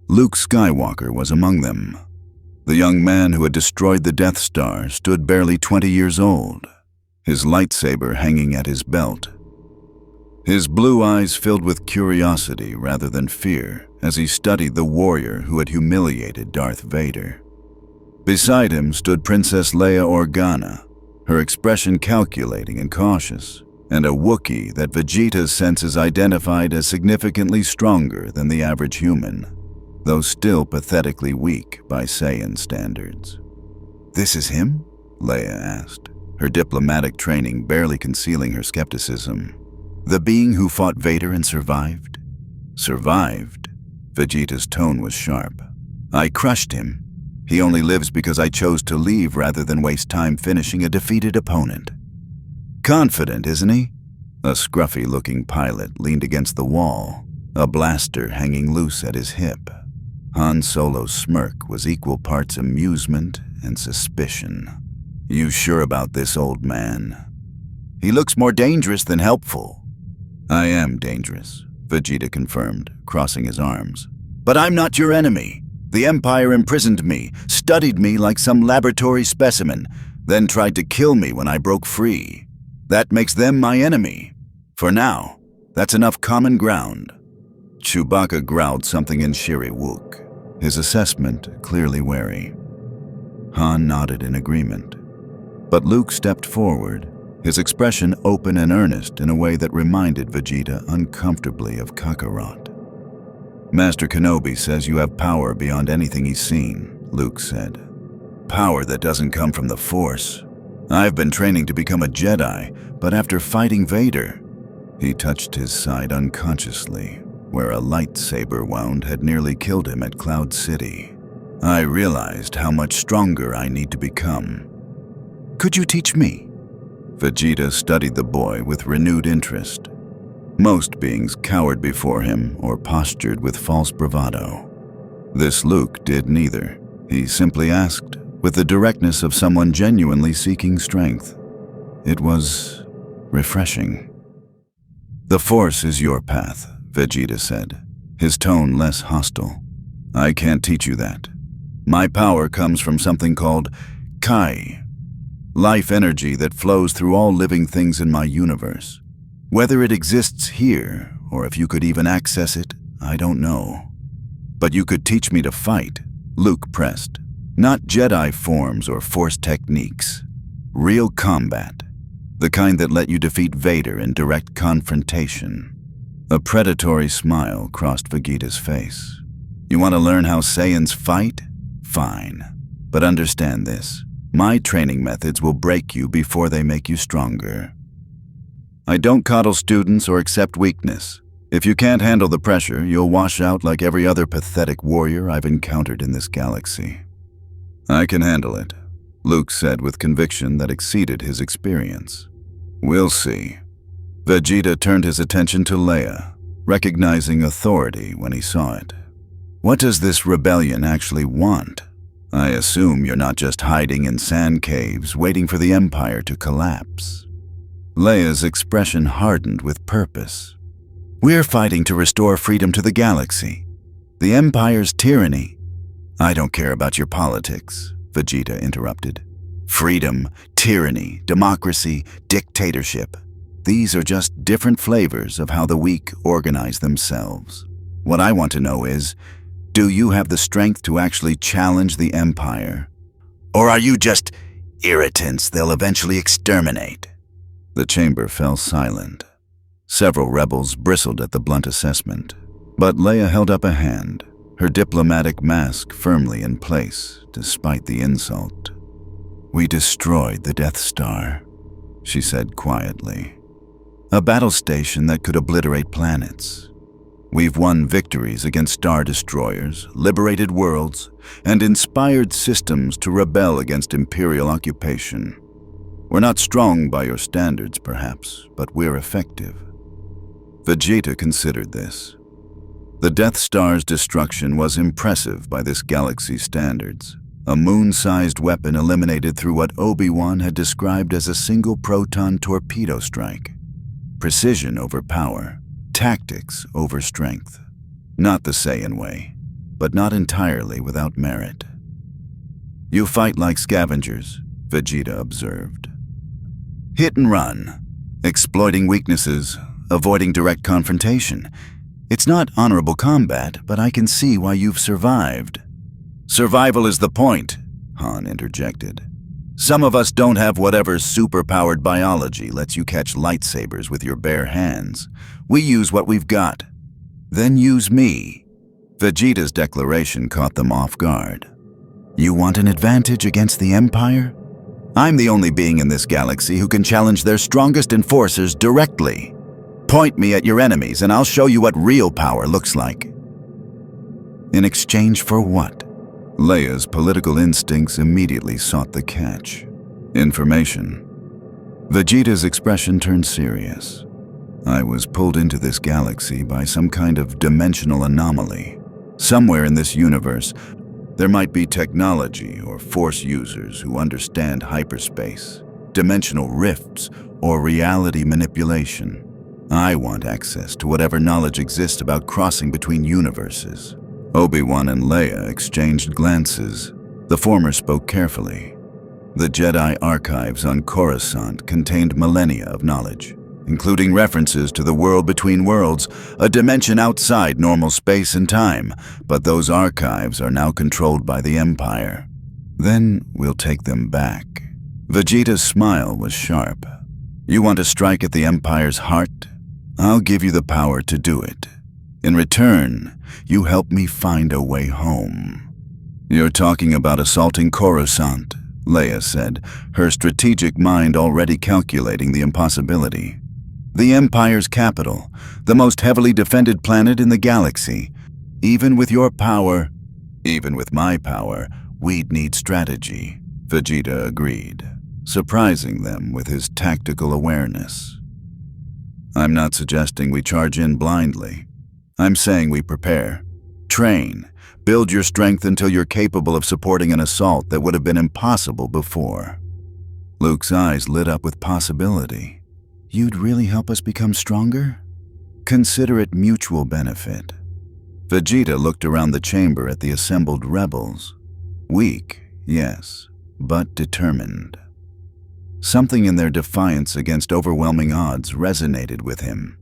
Luke Skywalker was among them. The young man who had destroyed the Death Star stood barely 20 years old, his lightsaber hanging at his belt. His blue eyes filled with curiosity rather than fear as he studied the warrior who had humiliated Darth Vader. Beside him stood Princess Leia Organa, her expression calculating and cautious, and a Wookiee that Vegeta's senses identified as significantly stronger than the average human, though still pathetically weak by Saiyan standards. "This is him?" Leia asked, her diplomatic training barely concealing her skepticism. "The being who fought Vader and survived?" "Survived?" Vegeta's tone was sharp. "I crushed him. He only lives because I chose to leave rather than waste time finishing a defeated opponent." "Confident, isn't he?" A scruffy-looking pilot leaned against the wall, a blaster hanging loose at his hip. Han Solo's smirk was equal parts amusement and suspicion. "You sure about this, old man? He looks more dangerous than helpful." "I am dangerous," Vegeta confirmed, crossing his arms. "But I'm not your enemy. The Empire imprisoned me, studied me like some laboratory specimen, then tried to kill me when I broke free. That makes them my enemy. For now, that's enough common ground." Chewbacca growled something in Shiri-Wook, his assessment clearly wary. Han nodded in agreement. But Luke stepped forward, his expression open and earnest in a way that reminded Vegeta uncomfortably of Kakarot. "Master Kenobi says you have power beyond anything he's seen," Luke said. "Power that doesn't come from the Force. I've been training to become a Jedi, but after fighting Vader..." He touched his side unconsciously, where a lightsaber wound had nearly killed him at Cloud City. "I realized how much stronger I need to become." "Could you teach me?" Vegeta studied the boy with renewed interest. Most beings cowered before him or postured with false bravado. This Luke did neither. He simply asked, with the directness of someone genuinely seeking strength. It was refreshing. "The Force is your path," Vegeta said, his tone less hostile. "I can't teach you that. My power comes from something called Kai, life energy that flows through all living things in my universe. Whether it exists here, or if you could even access it, I don't know. But you could teach me to fight," Luke pressed. "Not Jedi forms or Force techniques. Real combat. The kind that let you defeat Vader in direct confrontation." A predatory smile crossed Vegeta's face. "You want to learn how Saiyans fight? Fine. But understand this. My training methods will break you before they make you stronger. I don't coddle students or accept weakness. If you can't handle the pressure, you'll wash out like every other pathetic warrior I've encountered in this galaxy." "I can handle it," Luke said with conviction that exceeded his experience. "We'll see." Vegeta turned his attention to Leia, recognizing authority when he saw it. "What does this rebellion actually want? I assume you're not just hiding in sand caves waiting for the Empire to collapse." Leia's expression hardened with purpose. "We're fighting to restore freedom to the galaxy. The Empire's tyranny..." "I don't care about your politics," Vegeta interrupted. "Freedom, tyranny, democracy, dictatorship. These are just different flavors of how the weak organize themselves. What I want to know is, do you have the strength to actually challenge the Empire? Or are you just irritants they'll eventually exterminate?" The chamber fell silent. Several rebels bristled at the blunt assessment, but Leia held up a hand, her diplomatic mask firmly in place despite the insult. "We destroyed the Death Star," she said quietly. "A battle station that could obliterate planets. We've won victories against Star Destroyers, liberated worlds, and inspired systems to rebel against Imperial occupation. We're not strong by your standards, perhaps, but we're effective." Vegeta considered this. The Death Star's destruction was impressive by this galaxy's standards. A moon-sized weapon eliminated through what Obi-Wan had described as a single proton torpedo strike. Precision over power, tactics over strength. Not the Saiyan way, but not entirely without merit. "You fight like scavengers," Vegeta observed. "Hit and run, exploiting weaknesses, avoiding direct confrontation. It's not honorable combat, but I can see why you've survived." "Survival is the point," Han interjected. "Some of us don't have whatever super-powered biology lets you catch lightsabers with your bare hands. We use what we've got." "Then use me." Vegeta's declaration caught them off guard. "You want an advantage against the Empire? I'm the only being in this galaxy who can challenge their strongest enforcers directly. Point me at your enemies and I'll show you what real power looks like." In exchange for what? Leia's political instincts immediately sought the catch. Information. Vegeta's expression turned serious. I was pulled into this galaxy by some kind of dimensional anomaly. Somewhere in this universe, there might be technology or force users who understand hyperspace, dimensional rifts, or reality manipulation. I want access to whatever knowledge exists about crossing between universes. Obi-Wan and Leia exchanged glances. The former spoke carefully. The Jedi archives on Coruscant contained millennia of knowledge, including references to the world between worlds, a dimension outside normal space and time, but those archives are now controlled by the Empire. Then we'll take them back. Vegeta's smile was sharp. You want to strike at the Empire's heart? I'll give you the power to do it. In return, you help me find a way home. You're talking about assaulting Coruscant, Leia said, her strategic mind already calculating the impossibility. The Empire's capital, the most heavily defended planet in the galaxy. Even with your power, even with my power, we'd need strategy, Vegeta agreed, surprising them with his tactical awareness. I'm not suggesting we charge in blindly. I'm saying we prepare, train, build your strength until you're capable of supporting an assault that would have been impossible before. Luke's eyes lit up with possibility. You'd really help us become stronger? Consider it mutual benefit. Vegeta looked around the chamber at the assembled rebels. Weak, yes, but determined. Something in their defiance against overwhelming odds resonated with him.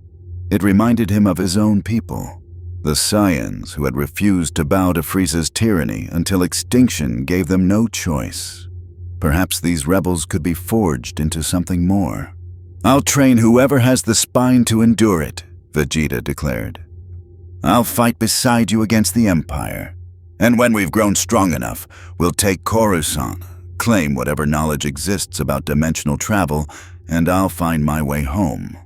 It reminded him of his own people, the Saiyans who had refused to bow to Frieza's tyranny until extinction gave them no choice. Perhaps these rebels could be forged into something more. I'll train whoever has the spine to endure it, Vegeta declared. I'll fight beside you against the Empire. And when we've grown strong enough, we'll take Coruscant, claim whatever knowledge exists about dimensional travel, and I'll find my way home.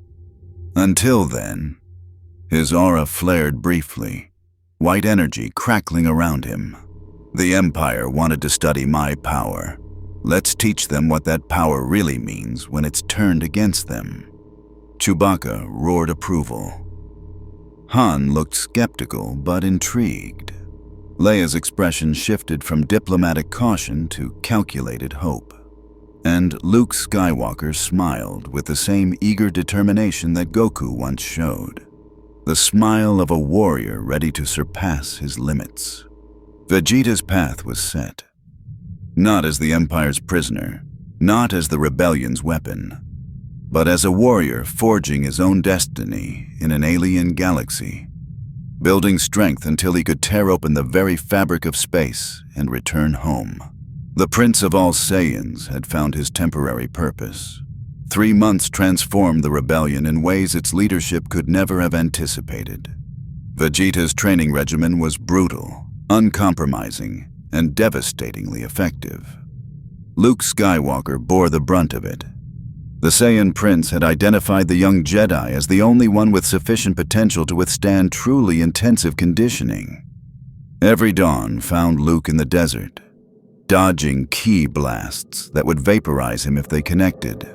Until then, his aura flared briefly, white energy crackling around him. The Empire wanted to study my power. Let's teach them what that power really means when it's turned against them. Chewbacca roared approval. Han looked skeptical but intrigued. Leia's expression shifted from diplomatic caution to calculated hope. And Luke Skywalker smiled with the same eager determination that Goku once showed. The smile of a warrior ready to surpass his limits. Vegeta's path was set. Not as the Empire's prisoner, not as the rebellion's weapon, but as a warrior forging his own destiny in an alien galaxy, building strength until he could tear open the very fabric of space and return home. The Prince of all Saiyans had found his temporary purpose. 3 months transformed the rebellion in ways its leadership could never have anticipated. Vegeta's training regimen was brutal, uncompromising, and devastatingly effective. Luke Skywalker bore the brunt of it. The Saiyan prince had identified the young Jedi as the only one with sufficient potential to withstand truly intensive conditioning. Every dawn found Luke in the desert, dodging ki blasts that would vaporize him if they connected,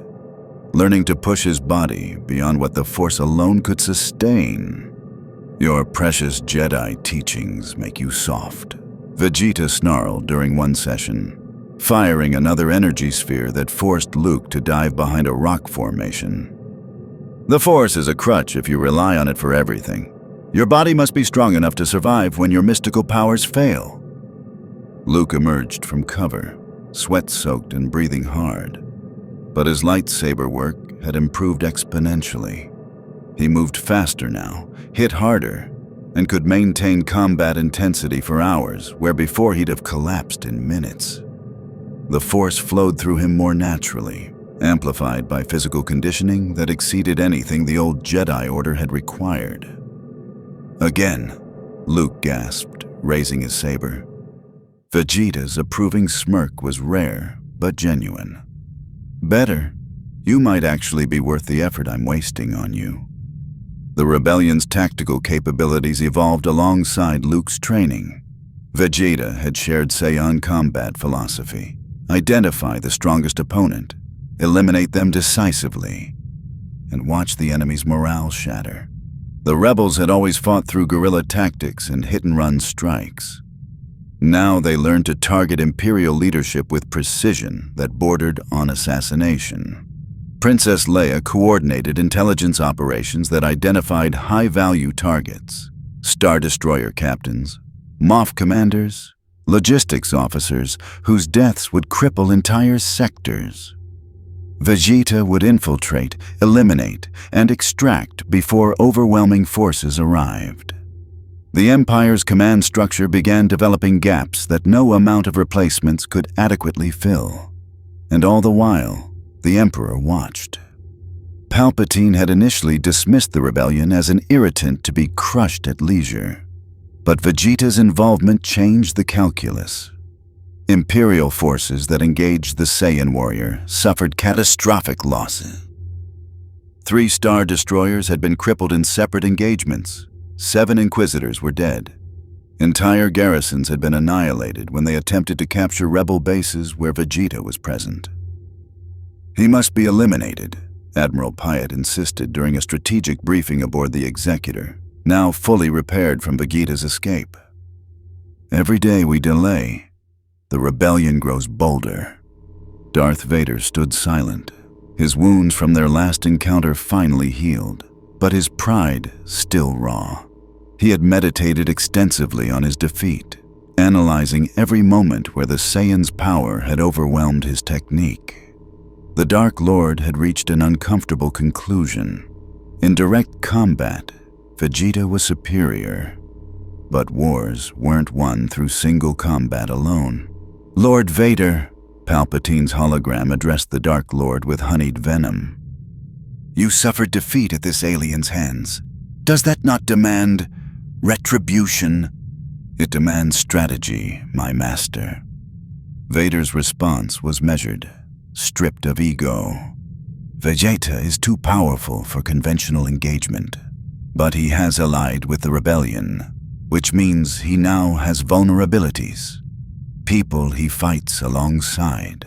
learning to push his body beyond what the Force alone could sustain. Your precious Jedi teachings make you soft, Vegeta snarled during one session, firing another energy sphere that forced Luke to dive behind a rock formation. The Force is a crutch if you rely on it for everything. Your body must be strong enough to survive when your mystical powers fail. Luke emerged from cover, sweat-soaked and breathing hard. But his lightsaber work had improved exponentially. He moved faster now, hit harder, and could maintain combat intensity for hours where before he'd have collapsed in minutes. The Force flowed through him more naturally, amplified by physical conditioning that exceeded anything the old Jedi Order had required. Again, Luke gasped, raising his saber. Vegeta's approving smirk was rare but genuine. Better, you might actually be worth the effort I'm wasting on you. The rebellion's tactical capabilities evolved alongside Luke's training. Vegeta had shared Saiyan combat philosophy. Identify the strongest opponent, eliminate them decisively. and watched the enemy's morale shatter. The rebels had always fought through guerrilla tactics and hit-and-run strikes. Now they learned to target Imperial leadership with precision that bordered on assassination. Princess Leia coordinated intelligence operations that identified high-value targets: Star Destroyer captains, MOF commanders, logistics officers whose deaths would cripple entire sectors. Vegeta would infiltrate, eliminate, and extract before overwhelming forces arrived. The Empire's command structure began developing gaps that no amount of replacements could adequately fill. And all the while, the Emperor watched. Palpatine had initially dismissed the rebellion as an irritant to be crushed at leisure. But Vegeta's involvement changed the calculus. Imperial forces that engaged the Saiyan warrior suffered catastrophic losses. 3 Star Destroyers had been crippled in separate engagements. 7 Inquisitors were dead. Entire garrisons had been annihilated when they attempted to capture rebel bases where Vegeta was present. "He must be eliminated," Admiral Pyatt insisted during a strategic briefing aboard the Executor, now fully repaired from Vegeta's escape. "Every day we delay, the rebellion grows bolder." Darth Vader stood silent. His wounds from their last encounter finally healed, but his pride still raw. He had meditated extensively on his defeat, analyzing every moment where the Saiyan's power had overwhelmed his technique. The Dark Lord had reached an uncomfortable conclusion. In direct combat, Vegeta was superior. But wars weren't won through single combat alone. "Lord Vader," Palpatine's hologram addressed the Dark Lord with honeyed venom. "You suffered defeat at this alien's hands. Does that not demand retribution?" "It demands strategy, my master." Vader's response was measured, stripped of ego. "Vegeta is too powerful for conventional engagement, but he has allied with the rebellion, which means he now has vulnerabilities. People he fights alongside,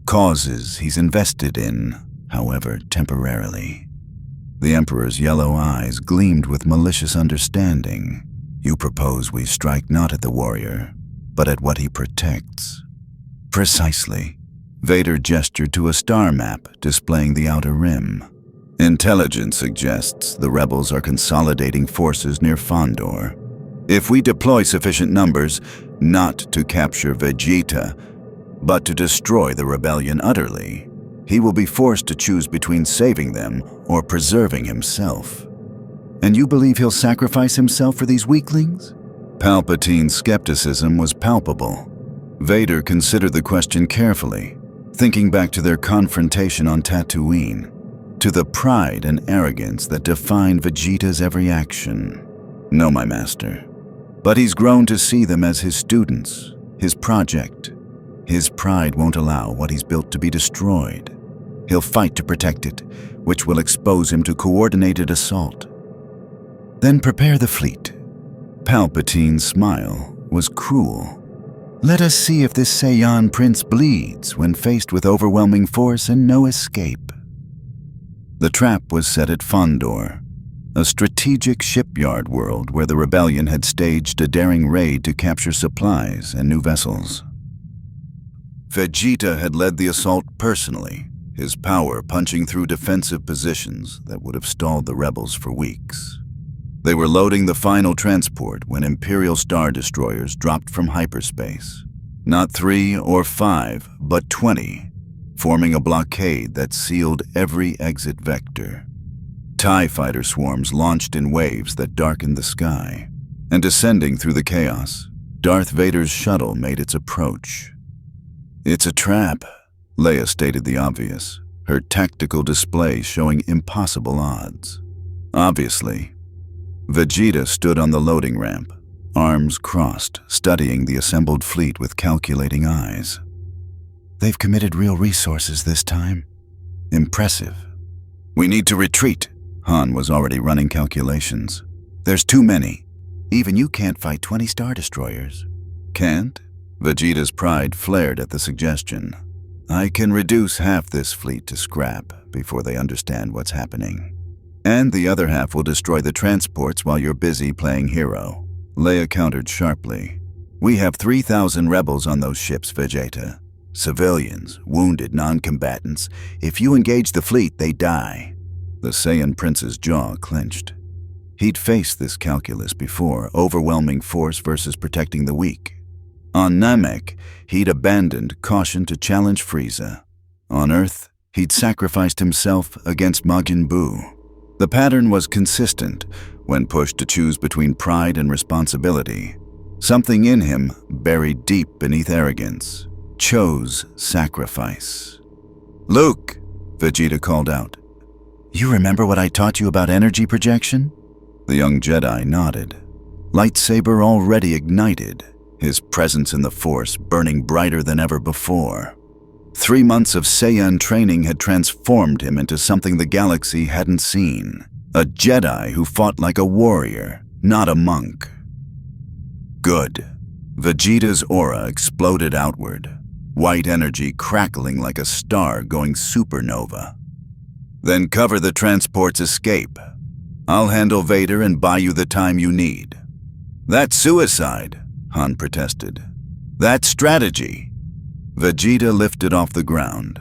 causes he's invested in, however temporarily." The Emperor's yellow eyes gleamed with malicious understanding. "You propose we strike not at the warrior, but at what he protects." "Precisely." Vader gestured to a star map displaying the outer rim. "Intelligence suggests the rebels are consolidating forces near Fondor. If we deploy sufficient numbers, not to capture Vegeta, but to destroy the rebellion utterly, he will be forced to choose between saving them or preserving himself." "And you believe he'll sacrifice himself for these weaklings?" Palpatine's skepticism was palpable. Vader considered the question carefully, thinking back to their confrontation on Tatooine, to the pride and arrogance that defined Vegeta's every action. "No, my master. But he's grown to see them as his students, his project. His pride won't allow what he's built to be destroyed. He'll fight to protect it, which will expose him to coordinated assault." "Then prepare the fleet." Palpatine's smile was cruel. "Let us see if this Saiyan prince bleeds when faced with overwhelming force and no escape." The trap was set at Fondor, a strategic shipyard world where the rebellion had staged a daring raid to capture supplies and new vessels. Vegeta had led the assault personally, his power punching through defensive positions that would have stalled the rebels for weeks. They were loading the final transport when Imperial Star Destroyers dropped from hyperspace. Not 3 or 5, but 20, forming a blockade that sealed every exit vector. TIE fighter swarms launched in waves that darkened the sky, and descending through the chaos, Darth Vader's shuttle made its approach. "It's a trap," Leia stated the obvious, her tactical display showing impossible odds. Obviously, Vegeta stood on the loading ramp, arms crossed, studying the assembled fleet with calculating eyes. "They've committed real resources this time. Impressive." "We need to retreat." Han was already running calculations. "There's too many. Even you can't fight 20 Star Destroyers." "Can't?" Vegeta's pride flared at the suggestion. I can reduce half this fleet to scrap before they understand what's happening. And the other half will destroy the transports while you're busy playing hero. Leia countered sharply. We have 3,000 rebels on those ships, Vegeta. Civilians, wounded non-combatants. If you engage the fleet, they die. The Saiyan prince's jaw clenched. He'd faced this calculus before, overwhelming force versus protecting the weak. On Namek, he'd abandoned caution to challenge Frieza. On Earth, he'd sacrificed himself against Majin Buu. The pattern was consistent when pushed to choose between pride and responsibility. Something in him, buried deep beneath arrogance, chose sacrifice. "Luke," Vegeta called out. "You remember what I taught you about energy projection?" The young Jedi nodded. Lightsaber already ignited, his presence in the Force burning brighter than ever before. 3 months of Saiyan training had transformed him into something the galaxy hadn't seen. A Jedi who fought like a warrior, not a monk. Good. Vegeta's aura exploded outward, white energy crackling like a star going supernova. "Then cover the transport's escape. I'll handle Vader and buy you the time you need." "That's suicide," Han protested. "That's strategy." Vegeta lifted off the ground,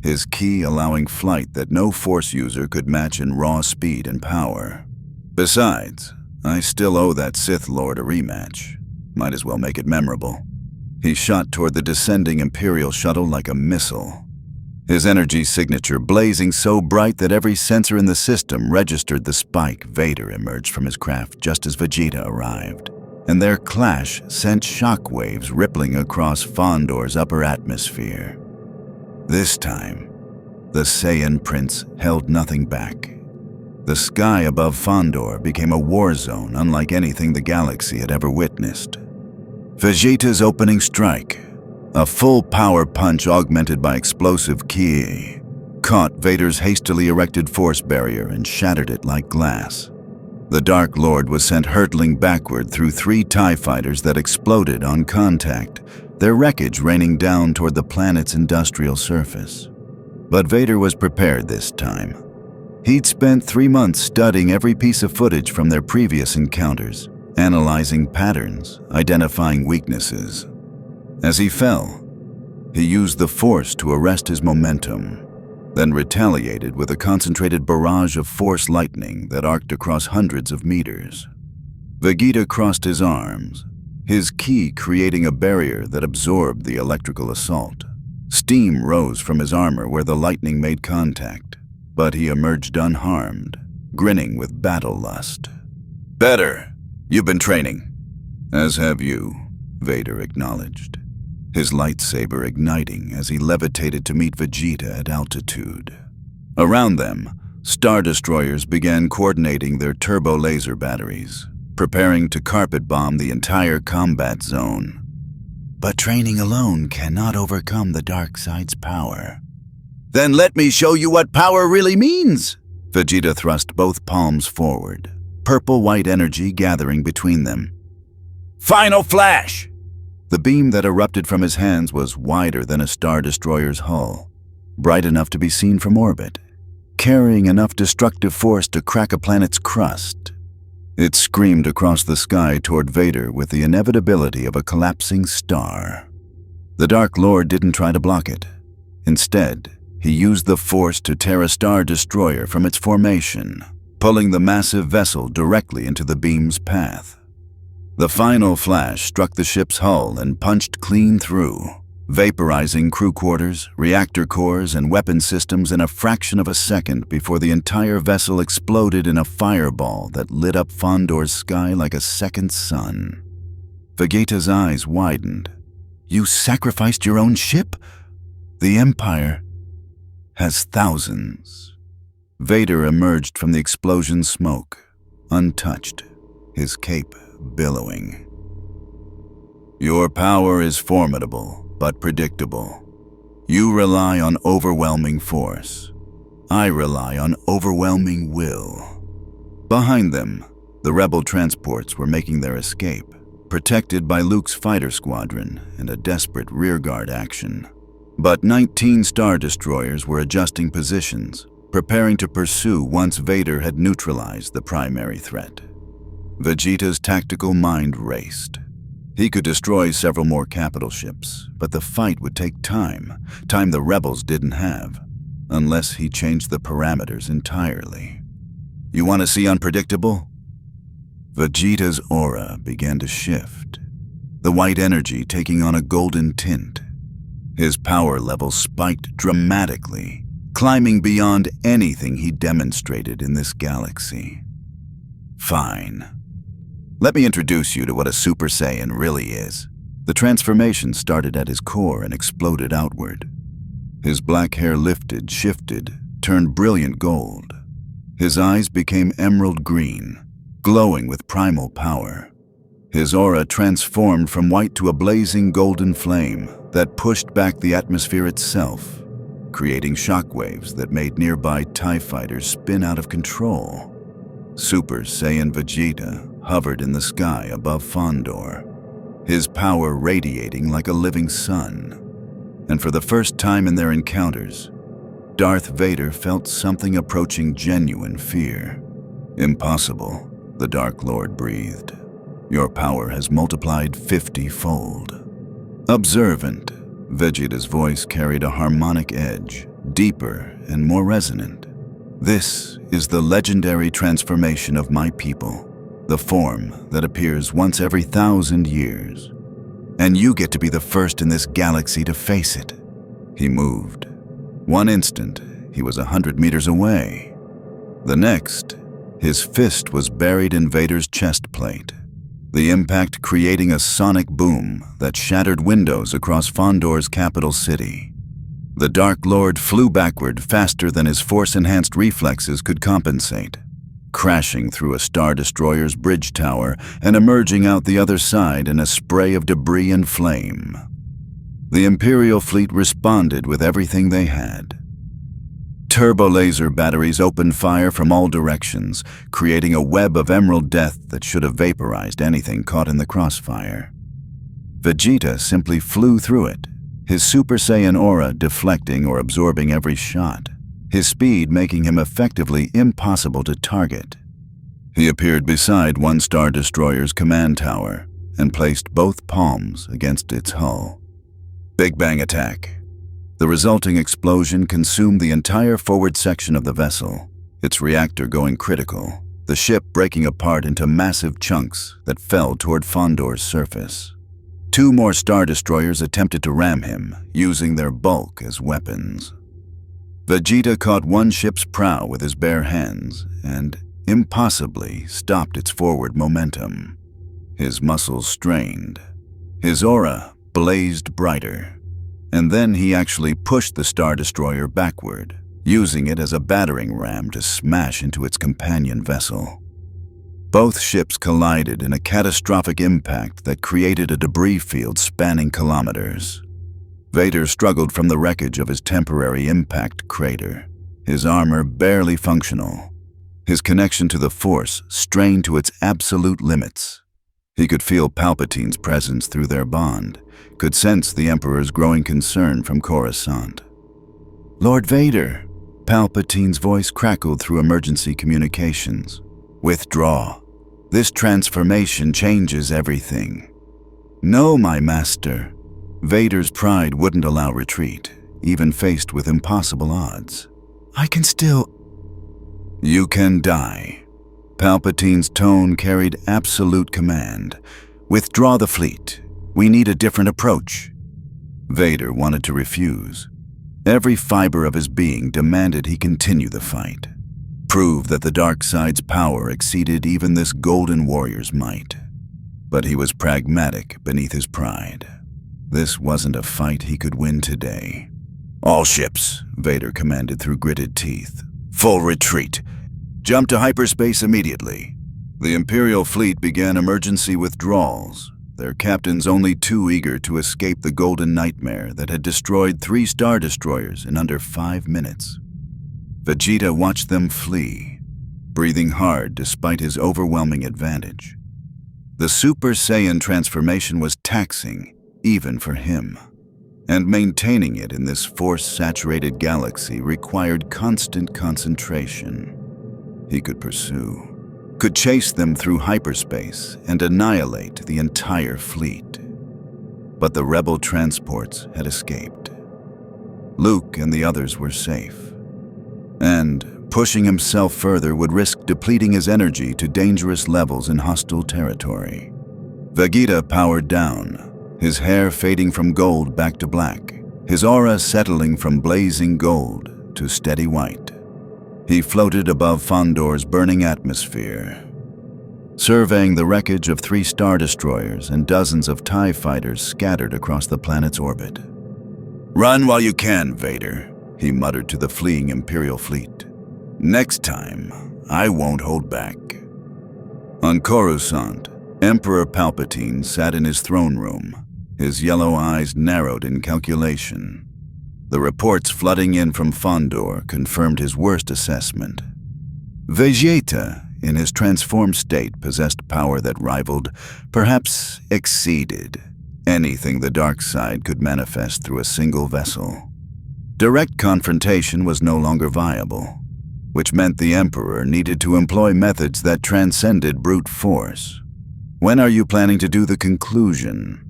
his ki allowing flight that no Force user could match in raw speed and power. "Besides, I still owe that Sith Lord a rematch. Might as well make it memorable." He shot toward the descending Imperial shuttle like a missile, his energy signature blazing so bright that every sensor in the system registered the spike. Vader emerged from his craft just as Vegeta arrived, and their clash sent shockwaves rippling across Fondor's upper atmosphere. This time, the Saiyan prince held nothing back. The sky above Fondor became a war zone unlike anything the galaxy had ever witnessed. Vegeta's opening strike, a full power punch augmented by explosive ki, caught Vader's hastily erected force barrier and shattered it like glass. The Dark Lord was sent hurtling backward through 3 TIE fighters that exploded on contact, their wreckage raining down toward the planet's industrial surface. But Vader was prepared this time. He'd spent 3 months studying every piece of footage from their previous encounters, analyzing patterns, identifying weaknesses. As he fell, he used the Force to arrest his momentum, then retaliated with a concentrated barrage of Force lightning that arced across hundreds of meters. Vegeta crossed his arms, his ki creating a barrier that absorbed the electrical assault. Steam rose from his armor where the lightning made contact, but he emerged unharmed, grinning with battle lust. "Better. You've been training." "As have you," Vader acknowledged, his lightsaber igniting as he levitated to meet Vegeta at altitude. Around them, Star Destroyers began coordinating their turbo laser batteries, preparing to carpet bomb the entire combat zone. But training alone cannot overcome the dark side's power. "Then let me show you what power really means!" Vegeta thrust both palms forward, purple-white energy gathering between them. "Final flash!" The beam that erupted from his hands was wider than a Star Destroyer's hull, bright enough to be seen from orbit, carrying enough destructive force to crack a planet's crust. It screamed across the sky toward Vader with the inevitability of a collapsing star. The Dark Lord didn't try to block it. Instead, he used the Force to tear a Star Destroyer from its formation, pulling the massive vessel directly into the beam's path. The final flash struck the ship's hull and punched clean through, vaporizing crew quarters, reactor cores, and weapon systems in a fraction of a second before the entire vessel exploded in a fireball that lit up Fondor's sky like a second sun. Vegeta's eyes widened. "You sacrificed your own ship? The Empire has thousands." Vader emerged from the explosion's smoke, untouched, his cape billowing. "Your power is formidable, but predictable. You rely on overwhelming force. I rely on overwhelming will." Behind them, the rebel transports were making their escape, protected by Luke's fighter squadron and a desperate rearguard action. But 19 Star Destroyers were adjusting positions, preparing to pursue once Vader had neutralized the primary threat. Vegeta's tactical mind raced. He could destroy several more capital ships, but the fight would take time the rebels didn't have, unless he changed the parameters entirely. You want to see unpredictable? Vegeta's aura began to shift, the white energy taking on a golden tint. His power level spiked dramatically, climbing beyond anything he demonstrated in this galaxy. Fine. Let me introduce you to what a Super Saiyan really is. The transformation started at his core and exploded outward. His black hair lifted, shifted, turned brilliant gold. His eyes became emerald green, glowing with primal power. His aura transformed from white to a blazing golden flame that pushed back the atmosphere itself, creating shockwaves that made nearby TIE fighters spin out of control. Super Saiyan Vegeta hovered in the sky above Fondor, his power radiating like a living sun. And for the first time in their encounters, Darth Vader felt something approaching genuine fear. Impossible, the Dark Lord breathed. Your power has multiplied 50-fold. Observant, Vegeta's voice carried a harmonic edge, deeper and more resonant. This is the legendary transformation of my people, the form that appears once every 1,000 years. And you get to be the first in this galaxy to face it. He moved. One instant, he was 100 meters away. The next, his fist was buried in Vader's chest plate, the impact creating a sonic boom that shattered windows across Fondor's capital city. The Dark Lord flew backward faster than his force-enhanced reflexes could compensate, crashing through a Star Destroyer's bridge tower and emerging out the other side in a spray of debris and flame. The Imperial fleet responded with everything they had. Turbo-laser batteries opened fire from all directions, creating a web of emerald death that should have vaporized anything caught in the crossfire. Vegeta simply flew through it, his Super Saiyan aura deflecting or absorbing every shot, his speed making him effectively impossible to target. He appeared beside one Star Destroyer's command tower and placed both palms against its hull. Big Bang attack. The resulting explosion consumed the entire forward section of the vessel, its reactor going critical, the ship breaking apart into massive chunks that fell toward Fondor's surface. 2 more Star Destroyers attempted to ram him, using their bulk as weapons. Vegeta caught one ship's prow with his bare hands and, impossibly, stopped its forward momentum. His muscles strained. His aura blazed brighter. And then he actually pushed the Star Destroyer backward, using it as a battering ram to smash into its companion vessel. Both ships collided in a catastrophic impact that created a debris field spanning kilometers. Vader struggled from the wreckage of his temporary impact crater, his armor barely functional, his connection to the Force strained to its absolute limits. He could feel Palpatine's presence through their bond, could sense the Emperor's growing concern from Coruscant. "Lord Vader," Palpatine's voice crackled through emergency communications. "Withdraw. This transformation changes everything." "No, my master." Vader's pride wouldn't allow retreat, even faced with impossible odds. "I can still—" "You can die." Palpatine's tone carried absolute command. "Withdraw the fleet. We need a different approach." Vader wanted to refuse. Every fiber of his being demanded he continue the fight, prove that the dark side's power exceeded even this golden warrior's might. But he was pragmatic beneath his pride. This wasn't a fight he could win today. "All ships," Vader commanded through gritted teeth. "Full retreat. Jump to hyperspace immediately." The Imperial fleet began emergency withdrawals, their captains only too eager to escape the golden nightmare that had destroyed 3 Star Destroyers in under 5 minutes. Vegeta watched them flee, breathing hard despite his overwhelming advantage. The Super Saiyan transformation was taxing, even for him. and maintaining it in this force-saturated galaxy required constant concentration. He could pursue, could chase them through hyperspace and annihilate the entire fleet. But the rebel transports had escaped. Luke and the others were safe, and pushing himself further would risk depleting his energy to dangerous levels in hostile territory. Vegeta powered down, his hair fading from gold back to black, his aura settling from blazing gold to steady white. He floated above Fondor's burning atmosphere, surveying the wreckage of 3 Star Destroyers and dozens of TIE fighters scattered across the planet's orbit. "Run while you can, Vader," he muttered to the fleeing Imperial fleet. "Next time, I won't hold back." On Coruscant, Emperor Palpatine sat in his throne room, his yellow eyes narrowed in calculation. The reports flooding in from Fondor confirmed his worst assessment. Vegeta, in his transformed state, possessed power that rivaled, perhaps exceeded, anything the dark side could manifest through a single vessel. Direct confrontation was no longer viable, which meant the Emperor needed to employ methods that transcended brute force. "When are you planning to do the conclusion?"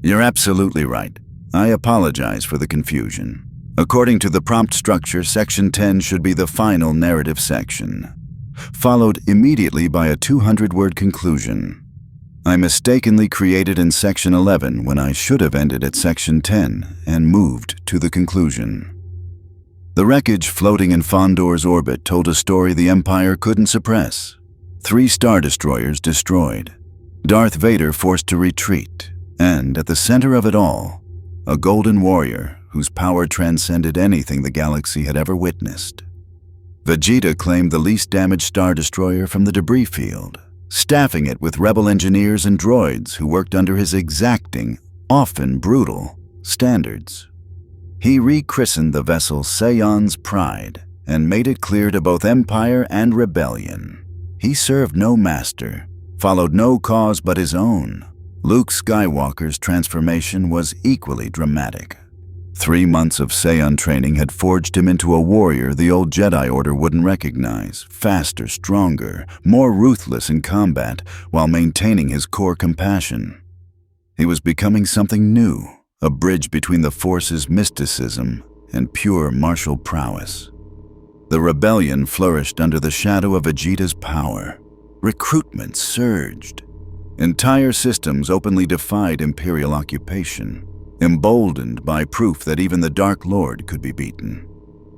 "You're absolutely right. I apologize for the confusion. According to the prompt structure, Section 10 should be the final narrative section, followed immediately by a 200-word conclusion. I mistakenly created in Section 11 when I should have ended at Section 10 and moved to the conclusion." The wreckage floating in Fondor's orbit told a story the Empire couldn't suppress. 3 Star Destroyers destroyed, Darth Vader forced to retreat, and at the center of it all, a golden warrior whose power transcended anything the galaxy had ever witnessed. Vegeta claimed the least damaged Star Destroyer from the debris field, staffing it with rebel engineers and droids who worked under his exacting, often brutal, standards. He rechristened the vessel Saiyans' Pride and made it clear to both Empire and Rebellion. He served no master, followed no cause but his own. Luke Skywalker's transformation was equally dramatic. 3 months of Saiyan training had forged him into a warrior the old Jedi Order wouldn't recognize, faster, stronger, more ruthless in combat while maintaining his core compassion. He was becoming something new, a bridge between the Force's mysticism and pure martial prowess. The rebellion flourished under the shadow of Vegeta's power. Recruitment surged. Entire systems openly defied Imperial occupation, emboldened by proof that even the Dark Lord could be beaten.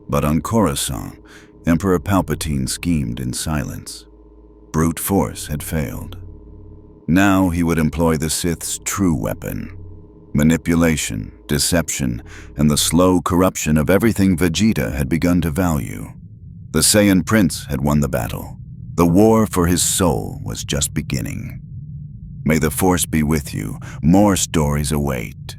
But on Coruscant, Emperor Palpatine schemed in silence. Brute force had failed. Now he would employ the Sith's true weapon: manipulation, deception, and the slow corruption of everything Vegeta had begun to value. The Saiyan Prince had won the battle. The war for his soul was just beginning. May the Force be with you. More stories await.